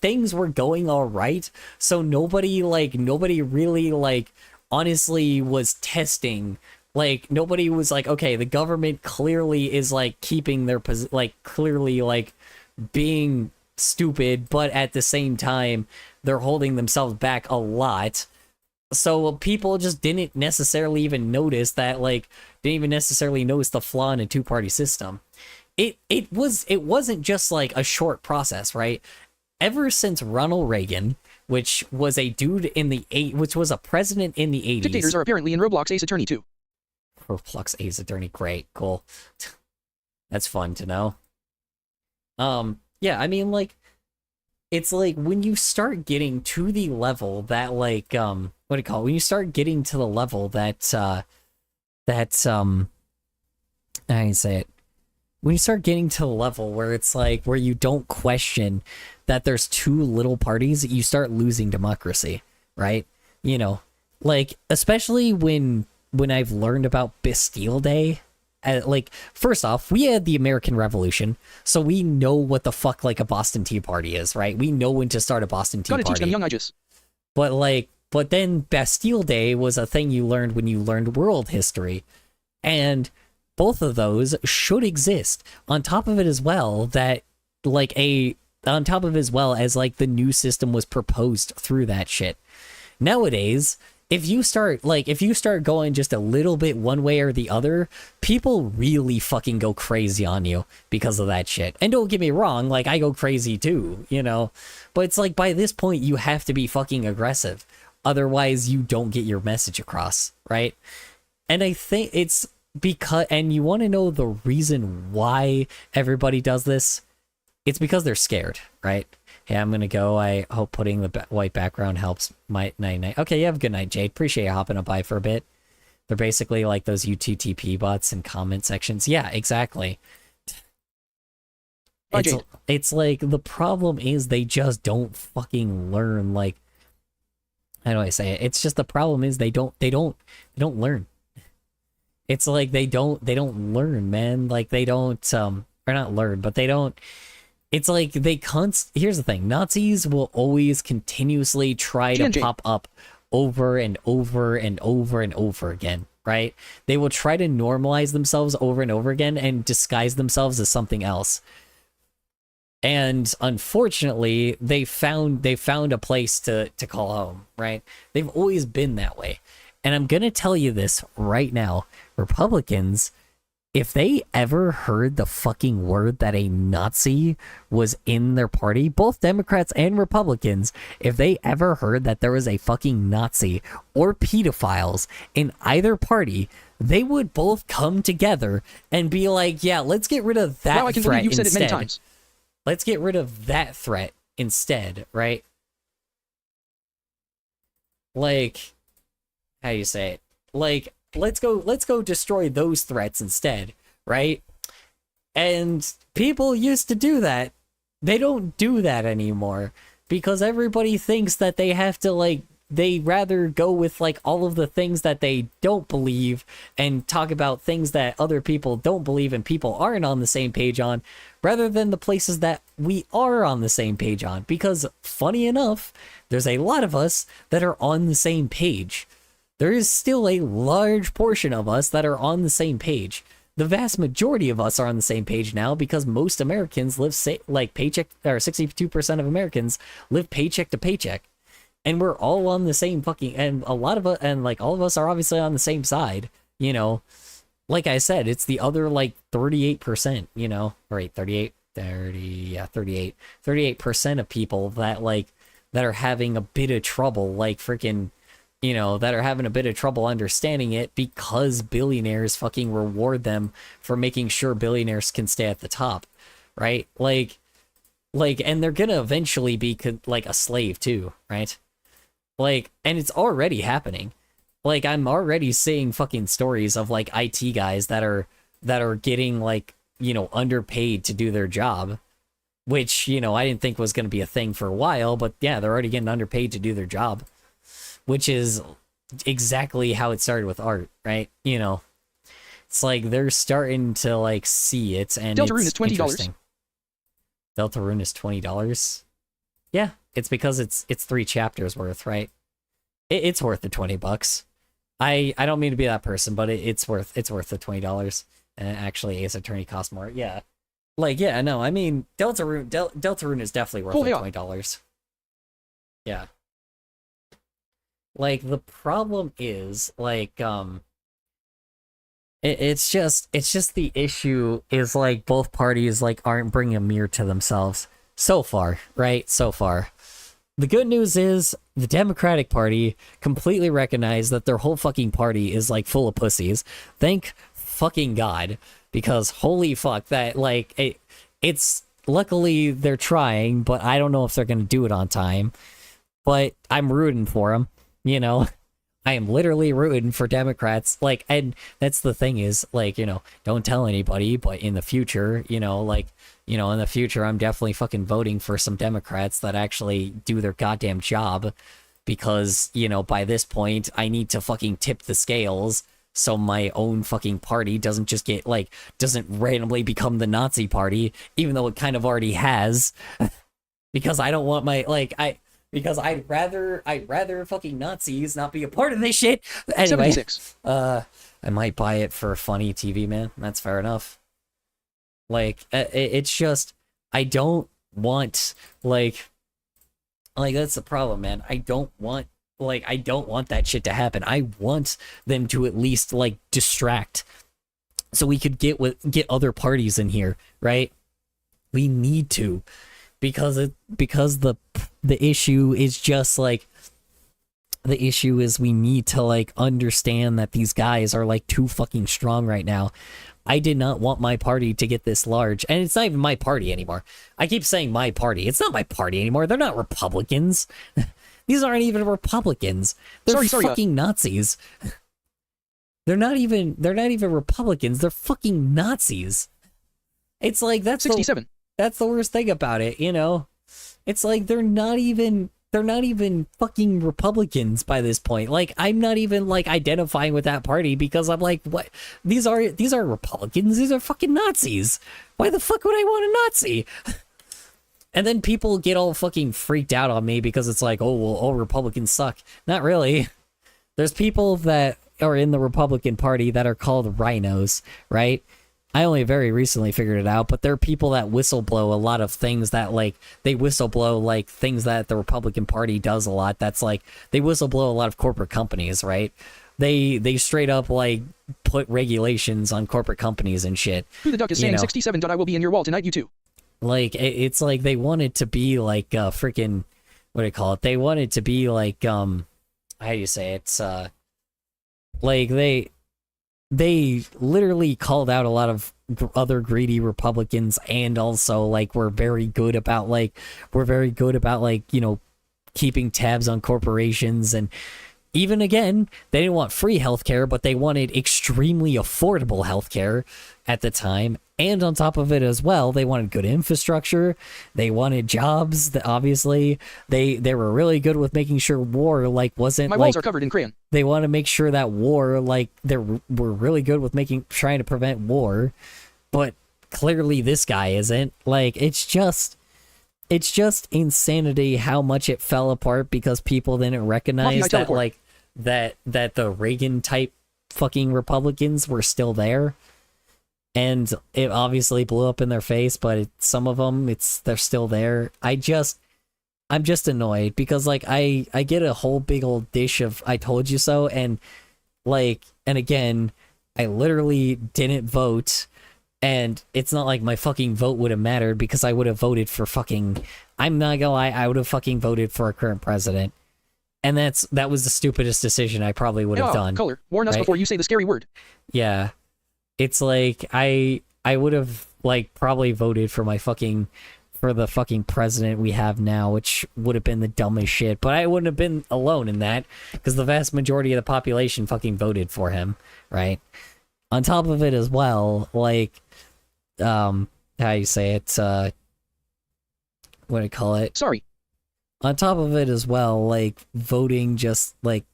[SPEAKER 1] things were going all right, so nobody really like honestly was testing. Like, nobody was like, okay, the government clearly is like keeping their clearly like being stupid, but at the same time they're holding themselves back a lot. So people just didn't necessarily even notice that, like, didn't even necessarily notice the flaw in a two-party system. It wasn't just like a short process, right? Ever since Ronald Reagan, which was a dude which was a president in the 80s.
[SPEAKER 2] Dictators are apparently in Roblox Ace Attorney too.
[SPEAKER 1] Roblox Ace Attorney, great, cool. That's fun to know. Yeah, I mean, like, it's like when you start getting to the level that, like, what do you call it? When you start getting to the level that, I can say it. When you start getting to the level where it's like, where you don't question that there's two little parties, you start losing democracy, right? Like, especially when I've learned about Bastille Day. Like, first off, we had the American Revolution, so we know what the fuck, like, a Boston Tea Party is, right? We know when to start a Boston Tea Party.
[SPEAKER 2] Gotta teach them young ages.
[SPEAKER 1] But then Bastille Day was a thing you learned when you learned world history. And both of those should exist. On top of it as well, as the new system was proposed through that shit. Nowadays, if you start going just a little bit one way or the other, people really fucking go crazy on you because of that shit. And don't get me wrong, like, I go crazy too, but it's like, by this point you have to be fucking aggressive, otherwise you don't get your message across, right? And I think it's because, and you want to know the reason why everybody does this? It's because they're scared, right? Hey, I'm gonna go. I hope putting the white background helps. Night. Okay, you have a good night, Jade. Appreciate you hopping up by for a bit. They're basically like those UTTP bots in comment sections. Yeah, exactly.
[SPEAKER 2] Bye, Jade.
[SPEAKER 1] It's like, the problem is they just don't fucking learn. Like, how do I say it? It's just, the problem is they don't learn. It's like they don't learn, man. Like, they don't or not learn, but they don't. It's like here's the thing. Nazis will always continuously try to pop up over and over and over and over again, right? They will try to normalize themselves over and over again and disguise themselves as something else. And unfortunately, they found a place to call home, right? They've always been that way. And I'm going to tell you this right now. Republicans, if they ever heard the fucking word that a Nazi was in their party, both Democrats and Republicans, if they ever heard that there was a fucking Nazi or pedophiles in either party, they would both come together and be like, yeah, let's get rid of that
[SPEAKER 2] Wow, I can
[SPEAKER 1] threat
[SPEAKER 2] believe you've said
[SPEAKER 1] instead.
[SPEAKER 2] it many times.
[SPEAKER 1] Let's get rid of that threat instead, right? Like, how do you say it? Like, let's go destroy those threats instead, right? And people used to do that. They don't do that anymore because everybody thinks that they have to, like, they rather go with like all of the things that they don't believe and talk about things that other people don't believe and people aren't on the same page on, rather than the places that we are on the same page on. Because funny enough, there's a lot of us that are on the same page. There is still a large portion of us that are on the same page. The vast majority of us are on the same page now because most Americans live like paycheck, or 62% of Americans live paycheck to paycheck. And we're all on the same fucking, and a lot of us, and like all of us are obviously on the same side, you know. Like I said, it's the other like 38%, you know, or 38% of people that like, that are having a bit of trouble, like freaking, you know, that are having a bit of trouble understanding it because billionaires fucking reward them for making sure billionaires can stay at the top, right? Like, and they're gonna eventually be like a slave too, right? Like, and it's already happening. Like, I'm already seeing fucking stories of like IT guys that are getting like, you know, underpaid to do their job, which, you know, I didn't think was going to be a thing for a while, but yeah, they're already getting underpaid to do their job, which is exactly how it started with art, right? You know, it's like they're starting to like see it, and
[SPEAKER 2] Deltarune
[SPEAKER 1] it's
[SPEAKER 2] is $20.
[SPEAKER 1] interesting. Deltarune is $20. Yeah, it's because it's 3 chapters worth, right? It's worth the $20. I don't mean to be that person, but it's worth the $20. And actually, Ace Attorney costs more. Yeah, like yeah, no, I mean Deltarune is definitely worth like $20. Yeah. Like the problem is like it's just the issue is like both parties like aren't bringing a mirror to themselves so far, right? So far. The good news is the Democratic Party completely recognized that their whole fucking party is like full of pussies. Thank fucking God, because holy fuck, that like it's luckily they're trying, but I don't know if they're gonna do it on time. But I'm rooting for them, you know. I am literally rooting for Democrats. Like, and that's the thing is, like, you know, don't tell anybody, but in the future, you know, like, you know, in the future, I'm definitely fucking voting for some Democrats that actually do their goddamn job, because, you know, by this point, I need to fucking tip the scales so my own fucking party doesn't just get, like, doesn't randomly become the Nazi party, even though it kind of already has, because I don't want my, like, because I'd rather fucking Nazis not be a part of this shit. Anyway,
[SPEAKER 2] 76.
[SPEAKER 1] I might buy it for funny TV, man. That's fair enough. Like, it's just, I don't want, like that's the problem, man. I don't want that shit to happen. I want them to at least, like, distract so we could get other parties in here, right? We need to. Because the issue is just like, the issue is we need to like understand that these guys are like too fucking strong right now. I did not want my party to get this large, and it's not even my party anymore. I keep saying my party. It's not my party anymore. They're not Republicans. These aren't even Republicans. They're fucking Nazis. They're not even Republicans. They're fucking Nazis. It's like that's
[SPEAKER 2] 67.
[SPEAKER 1] That's the worst thing about it, you know? It's like they're not even fucking Republicans by this point. Like, I'm not even like identifying with that party because I'm like, what? These are Republicans. These are fucking Nazis. Why the fuck would I want a Nazi? And then people get all fucking freaked out on me because it's like, oh, well, all Republicans suck. Not really. There's people that are in the Republican Party that are called rhinos, right? I only very recently figured it out, but there are people that whistleblow a lot of things that, like, they whistleblow, like, things that the Republican Party does a lot. That's, like, they whistleblow a lot of corporate companies, right? They straight up, like, put regulations on corporate companies and shit.
[SPEAKER 2] Who the duck is saying 67. I will be in your wall tonight, you too.
[SPEAKER 1] Like, it's like they wanted to be, like, freaking, what do you call it? They wanted to be, like, how do you say it? It's, like, they literally called out a lot of other greedy Republicans, and also, like, we're very good about, you know, keeping tabs on corporations. And even again, they didn't want free healthcare, but they wanted extremely affordable healthcare at the time. And on top of it as well, they wanted good infrastructure. They wanted jobs. That obviously, they were really good with making sure war, like, wasn't.
[SPEAKER 2] My walls are covered in crayon.
[SPEAKER 1] They want to make sure that war, like, they were really good with trying to prevent war. But clearly, this guy isn't. Like, it's just insanity how much it fell apart because people didn't recognize that, like, that the Reagan type fucking Republicans were still there. And it obviously blew up in their face, but some of them, they're still there. I'm just annoyed because, like, I get a whole big old dish of I told you so, and, like, and again, I literally didn't vote, and it's not like my fucking vote would have mattered because I would have voted for fucking, I'm not gonna lie, I would have fucking voted for our current president. And that was the stupidest decision I probably would have done.
[SPEAKER 2] Color, warn us before you say the scary word.
[SPEAKER 1] Yeah. It's like I would have, like, probably voted for the fucking president we have now, which would have been the dumbest shit. But I wouldn't have been alone in that because the vast majority of the population fucking voted for him, right? On top of it as well, like, how you say it? What do you call it?
[SPEAKER 2] Sorry.
[SPEAKER 1] On top of it as well, like, voting just like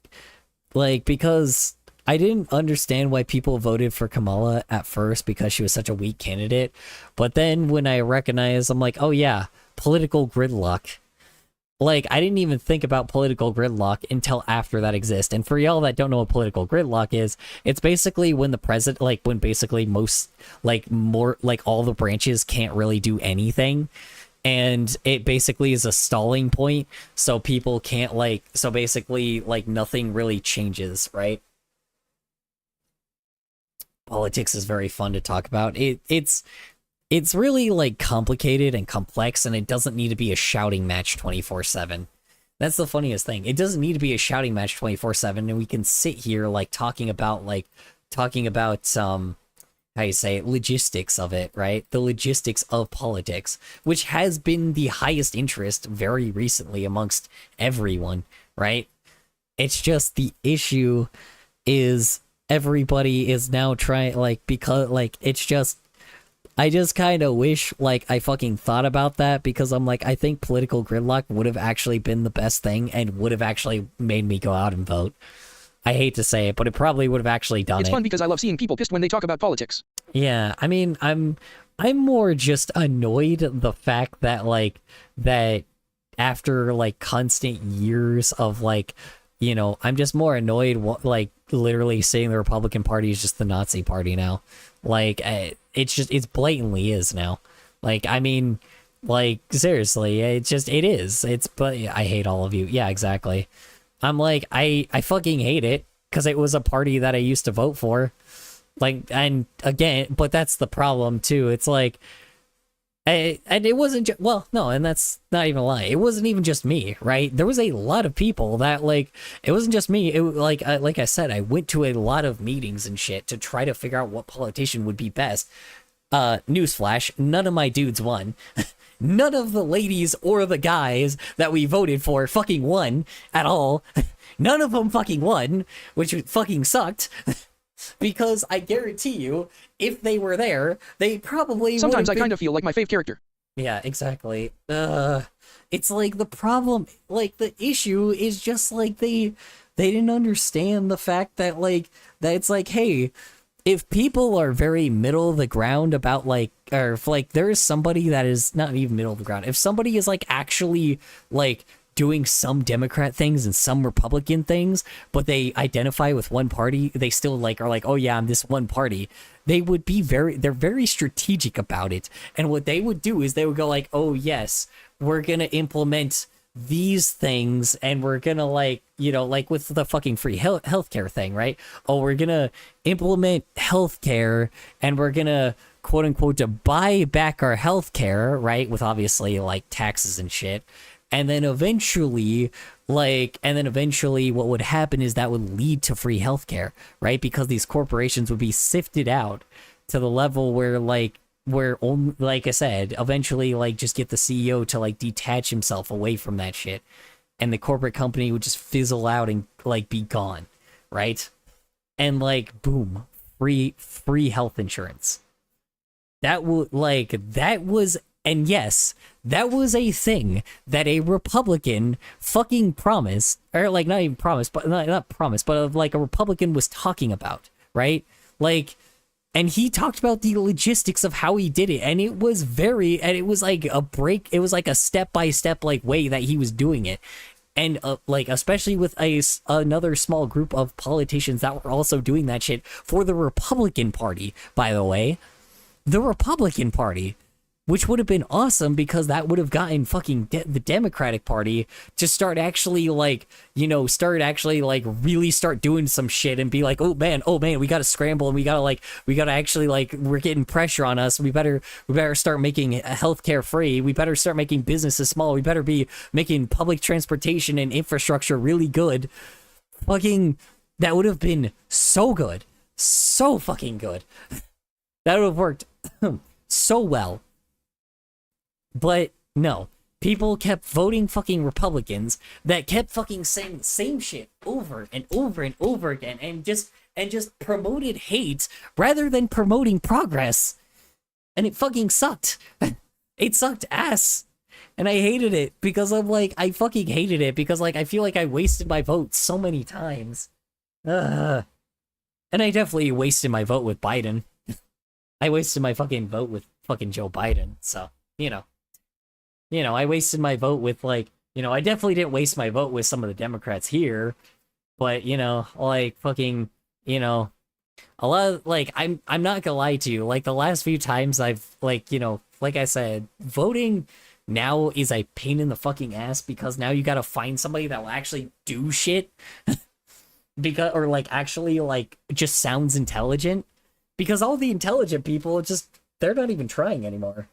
[SPEAKER 1] because I didn't understand why people voted for Kamala at first because she was such a weak candidate. But then when I recognized, I'm like, oh yeah, political gridlock. Like, I didn't even think about political gridlock until after that exists. And for y'all that don't know what political gridlock is, it's basically when the president, like, when basically most, like, more, like, all the branches can't really do anything. And it basically is a stalling point. So people can't, like, so basically, like, nothing really changes, right? Politics is very fun to talk about. It's really, like, complicated and complex, and it doesn't need to be a shouting match 24/7. That's the funniest thing. It doesn't need to be a shouting match 24/7, and we can sit here, like, talking about how you say it, logistics of it, right? The logistics of politics, which has been the highest interest very recently amongst everyone, right? It's just the issue is everybody is now trying, like, because, like, it's just, I just kind of wish, like, I fucking thought about that because I'm like, I think political gridlock would have actually been the best thing and would have actually made me go out and vote. I hate to say it, but it probably would have actually done it.
[SPEAKER 2] It's fun because I love seeing people pissed when they talk about politics.
[SPEAKER 1] Yeah, I mean, I'm more just annoyed at the fact that, like, that after, like, constant years of, like, you know, I'm just more annoyed, like, literally saying the Republican Party is just the Nazi party now. Like, it's blatantly is now. Like, I mean, like, seriously, it is. But I hate all of you. Yeah, exactly. I'm like, I fucking hate it because it was a party that I used to vote for. Like, and again, but that's the problem too. It's like, and it wasn't well, no, and that's not even a lie. It wasn't even just me, right? There was a lot of people that, like, it wasn't just me. It like I said, I went to a lot of meetings and shit to try to figure out what politician would be best. Newsflash, none of my dudes won. None of the ladies or the guys that we voted for fucking won at all. None of them fucking won, which fucking sucked. Because I guarantee you, if they were there, they probably
[SPEAKER 2] Sometimes I kind of feel like my fave character.
[SPEAKER 1] Yeah, exactly. It's like the problem, like, the issue is just, like, they didn't understand the fact that, like, that it's like, hey, if people are very middle of the ground about, like, or if like there is somebody that is not even middle of the ground, if somebody is like actually like doing some Democrat things and some Republican things, but they identify with one party, they still like are like, oh yeah, I'm this one party. They're very strategic about it. And what they would do is they would go like, oh yes, we're gonna implement these things, and we're gonna like, you know, like with the fucking free healthcare thing, right? Oh, we're gonna implement healthcare, and we're gonna quote unquote to buy back our healthcare, right? With obviously like taxes and shit. And then eventually what would happen is that would lead to free healthcare, right? Because these corporations would be sifted out to the level where only, like I said, eventually like just get the CEO to like detach himself away from that shit, and the corporate company would just fizzle out and like be gone, right? And like boom, free health insurance. That was and yes, that was a thing that a Republican fucking promised, or like not even promised, but not promised, but like a Republican was talking about, right? Like, and he talked about the logistics of how he did it, and it was like a step-by-step like way that he was doing it. And like especially with another small group of politicians that were also doing that shit for the Republican Party, by the way. The Republican Party, which would have been awesome because that would have gotten fucking the Democratic Party to start actually like, you know, really start doing some shit and be like, oh man, we got to scramble, and we got to actually like, we're getting pressure on us. We better start making healthcare free. We better start making businesses small. We better be making public transportation and infrastructure really good. Fucking, that would have been so good. So fucking good. That would have worked so well. But no, people kept voting fucking Republicans that kept fucking saying the same shit over and over and over again, and just promoted hate rather than promoting progress. And it fucking sucked. It sucked ass. And I hated it because I fucking hated it because like I feel like I wasted my vote so many times. And I definitely wasted my vote with Biden. I wasted my fucking vote with fucking Joe Biden, so, you know, I wasted my vote with, like, you know, I definitely didn't waste my vote with some of the Democrats here, but, you know, like, fucking, you know, a lot of, like, I'm not gonna lie to you, like, the last few times I've, like, you know, like I said, voting now is a pain in the fucking ass because now you gotta find somebody that will actually do shit, because, or, like, actually, like, just sounds intelligent. Because all the intelligent people they're not even trying anymore.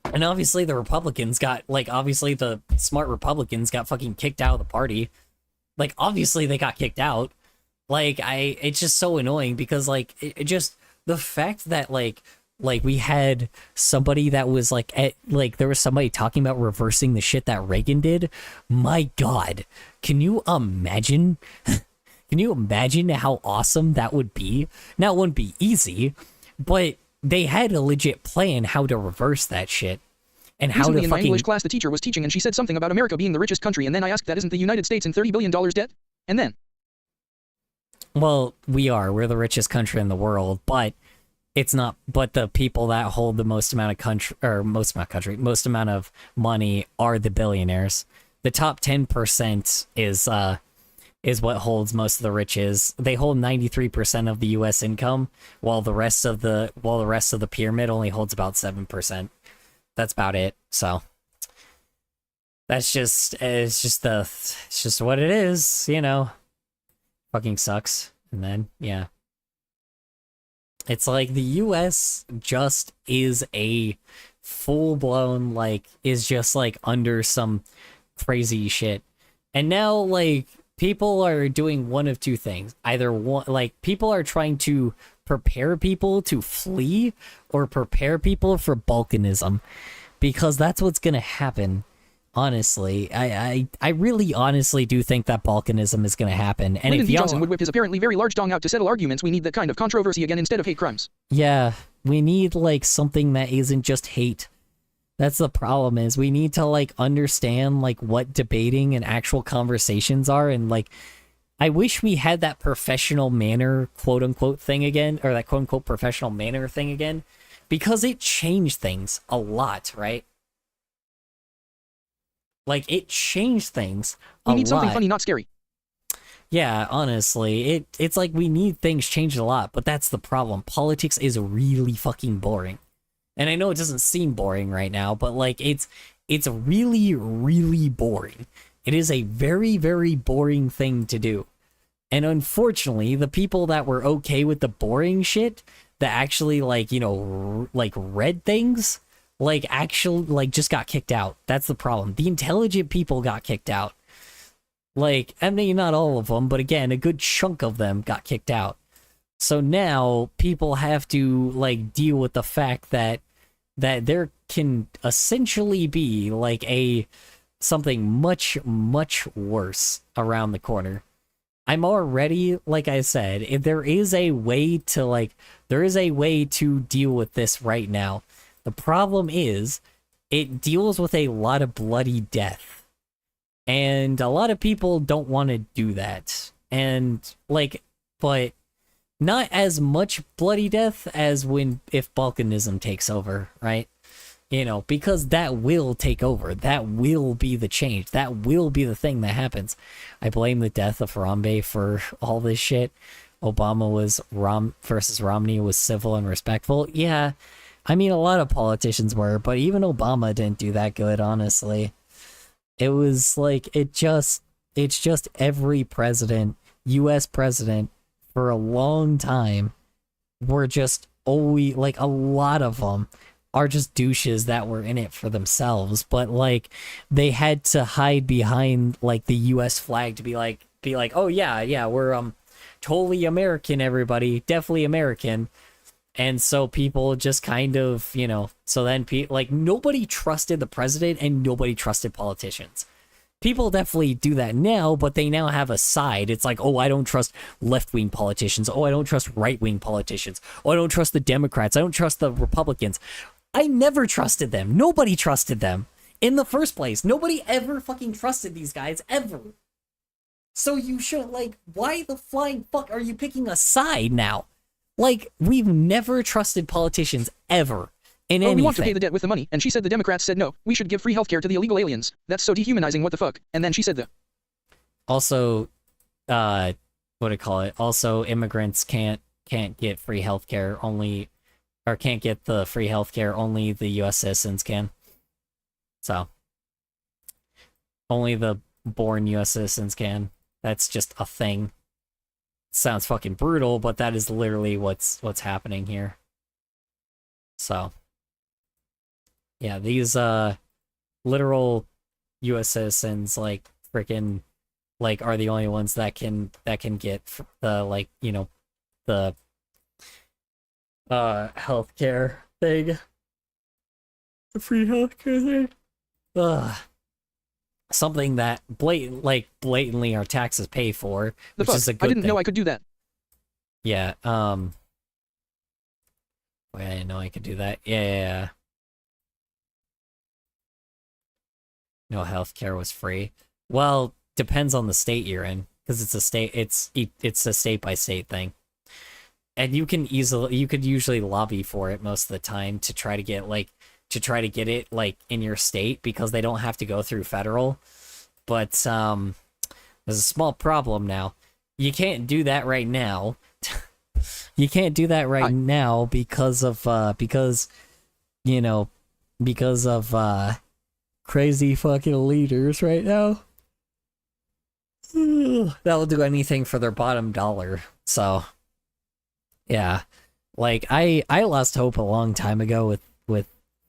[SPEAKER 1] And obviously the Republicans obviously the smart Republicans got fucking kicked out of the party. Like, obviously they got kicked out. Like, it's just so annoying because, like, it just, the fact that, like we had somebody that was, like, there was somebody talking about reversing the shit that Reagan did. My God, can you imagine? Can you imagine how awesome that would be? Now, it wouldn't be easy, but they had a legit plan how to reverse that shit. And how
[SPEAKER 2] Recently
[SPEAKER 1] to
[SPEAKER 2] in my English class, the teacher was teaching and she said something about America being the richest country, and then I asked, that isn't the United States in $30 billion debt? And then...
[SPEAKER 1] Well, we're the richest country in the world, but it's not, but the people that hold the most amount of money are the billionaires. The top 10% is what holds most of the riches. They hold 93% of the U.S. income, while the rest of the pyramid only holds about 7%. That's about it. So it's just what it is, you know. Fucking sucks. And then yeah, it's like the U.S. just is a full-blown, like, is just like under some crazy shit, and now like people are doing one of two things. Either one, like, people are trying to prepare people to flee or prepare people for balkanism, because that's what's gonna happen. Honestly, I really honestly do think that balkanism is gonna happen. And
[SPEAKER 2] Lyndon
[SPEAKER 1] if
[SPEAKER 2] B.
[SPEAKER 1] y'all,
[SPEAKER 2] Johnson would whip his apparently very large dong out to settle arguments. We need that kind of controversy again instead of hate crimes.
[SPEAKER 1] yeah, we need like something that isn't just hate. That's the problem, is we need to like understand like what debating and actual conversations are, and like I wish we had that professional manner, quote unquote, thing again, or that quote unquote professional manner thing again, because it changed things a lot, right? Like, it changed things a
[SPEAKER 2] We need something
[SPEAKER 1] lot.
[SPEAKER 2] funny, not scary.
[SPEAKER 1] Yeah, honestly, it's like we need things changed a lot, but that's the problem. Politics is really fucking boring. And I know it doesn't seem boring right now, but like it's really, really boring. It is a very, very boring thing to do. And unfortunately, the people that were okay with the boring shit, that actually like, you know, like read things, like actually like just got kicked out. That's the problem. The intelligent people got kicked out. Like, I mean, not all of them, but again, a good chunk of them got kicked out. So now people have to like deal with the fact that there can essentially be like something much, much worse around the corner. I'm already, like I said, if there is a way to deal with this right now. The problem is it deals with a lot of bloody death. And a lot of people don't want to do that. And like, but not as much bloody death as if Balkanism takes over, right? You know, because that will take over. That will be the change. That will be the thing that happens. I blame the death of Harambe for all this shit. Obama versus Romney was civil and respectful. Yeah, I mean, a lot of politicians were, but even Obama didn't do that good, honestly. It was like, it's just every president, U.S. president, for a long time, were just always, like, a lot of them are just douches that were in it for themselves, but like they had to hide behind like the US flag to be like, oh yeah, we're totally American, everybody, definitely American. And so people just kind of, you know, so then like nobody trusted the president and nobody trusted politicians. People definitely do that now, but they now have a side. It's like, oh, I don't trust left-wing politicians. Oh, I don't trust right-wing politicians. Oh, I don't trust the Democrats. I don't trust the Republicans. I never trusted them. Nobody trusted them in the first place. Nobody ever fucking trusted these guys, ever. So you should, like, why the flying fuck are you picking a side now? Like, we've never trusted politicians, ever, in anything.
[SPEAKER 2] We want to pay the debt with the money, and she said the Democrats said no, we should give free healthcare to the illegal aliens. That's so dehumanizing, what the fuck? And then she said the...
[SPEAKER 1] Also, what do you call it? Also, immigrants can't get free healthcare, can't get the free healthcare, only the US citizens can. So, only the born US citizens can. That's just a thing. Sounds fucking brutal, but that is literally what's happening here. So, yeah, these literal US citizens, like, freaking, like, are the only ones that can get the, like, you know, the healthcare thing. The free healthcare thing. Something that blatantly our taxes pay for, which is a good thing.
[SPEAKER 2] I didn't know I could do that.
[SPEAKER 1] Yeah, wait, I didn't know I could do that. Yeah. No, healthcare was free. Well, depends on the state you're in, because it's a state by state thing. And you could usually lobby for it most of the time to try to get it like in your state, because they don't have to go through federal. But there's a small problem now. You can't do that right now. You can't do that right now because of crazy fucking leaders right now. That'll do anything for their bottom dollar. So yeah, like I lost hope a long time ago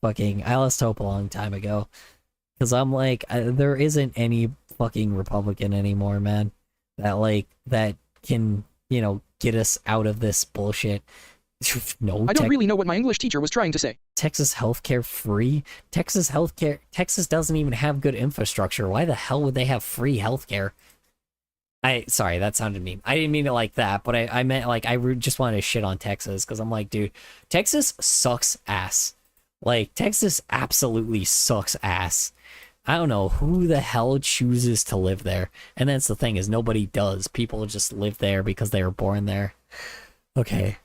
[SPEAKER 1] I lost hope a long time ago, because I'm like, there isn't any fucking Republican anymore, man, that can, you know, get us out of this bullshit. No,
[SPEAKER 2] I don't really know what my English teacher was trying to say.
[SPEAKER 1] Texas healthcare free? Texas doesn't even have good infrastructure. Why the hell would they have free healthcare? Sorry, that sounded mean. I didn't mean it like that, but I meant like I just wanted to shit on Texas, because I'm like, dude, Texas sucks ass. Like, Texas absolutely sucks ass. I don't know who the hell chooses to live there. And that's the thing, is nobody does. People just live there because they were born there. Okay.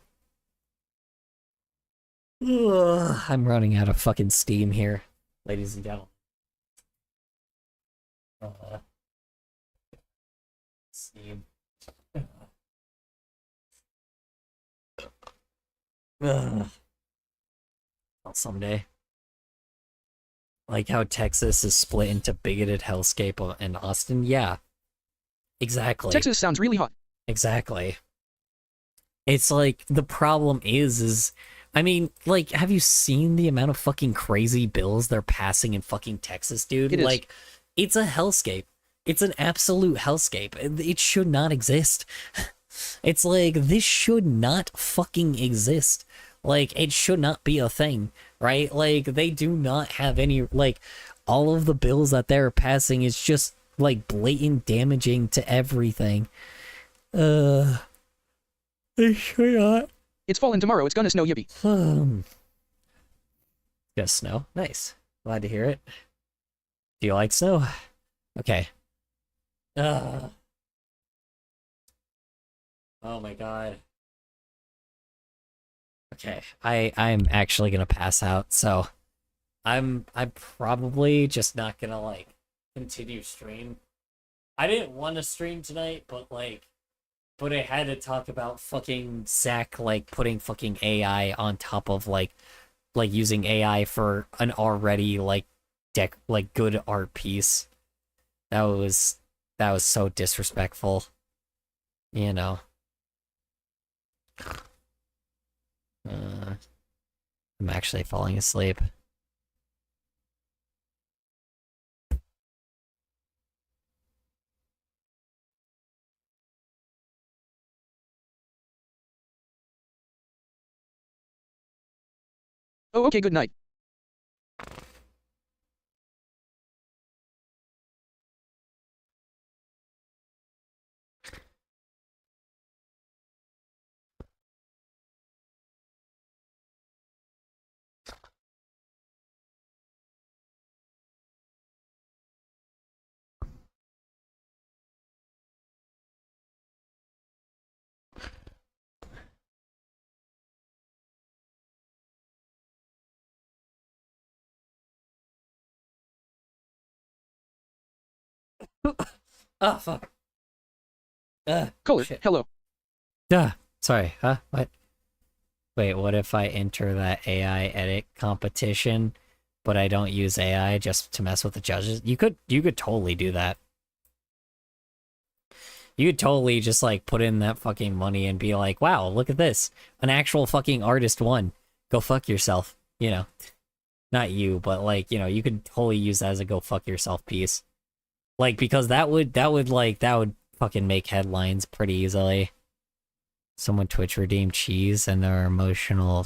[SPEAKER 1] Ugh, I'm running out of fucking steam here, ladies and gentlemen. Steam. Well, someday. Like how Texas is split into bigoted hellscape and Austin? Yeah. Exactly.
[SPEAKER 2] Texas sounds really hot.
[SPEAKER 1] Exactly. It's like, the problem is, I mean, like, have you seen the amount of fucking crazy bills they're passing in fucking Texas, dude?
[SPEAKER 2] It is.
[SPEAKER 1] Like, it's a hellscape. It's an absolute hellscape. It should not exist. It's like, this should not fucking exist. Like, it should not be a thing, right? Like, they do not have any, like, all of the bills that they're passing is just, like, blatant damaging to everything. They should not.
[SPEAKER 2] It's falling tomorrow. It's gonna snow, yippee.
[SPEAKER 1] Gonna snow? Nice. Glad to hear it. Do you like snow? Okay. Oh my god. Okay, I'm actually gonna pass out, so I'm probably just not gonna like continue stream. I didn't want to stream tonight, but I had to talk about fucking Zach like putting fucking AI on top of like using AI for an already like good art piece. That was so disrespectful. You know. I'm actually falling asleep.
[SPEAKER 2] Oh, okay, good night.
[SPEAKER 1] Oh fuck.
[SPEAKER 2] Color,
[SPEAKER 1] shit.
[SPEAKER 2] hello.
[SPEAKER 1] Sorry, huh? What? Wait, what if I enter that AI edit competition, but I don't use AI just to mess with the judges? You could totally do that. You could totally just like put in that fucking money and be like, wow, look at this. An actual fucking artist won. Go fuck yourself. You know. Not you, but like, you know, you could totally use that as a go fuck yourself piece. Like, because that would fucking make headlines pretty easily. Someone Twitch redeemed cheese and their emotional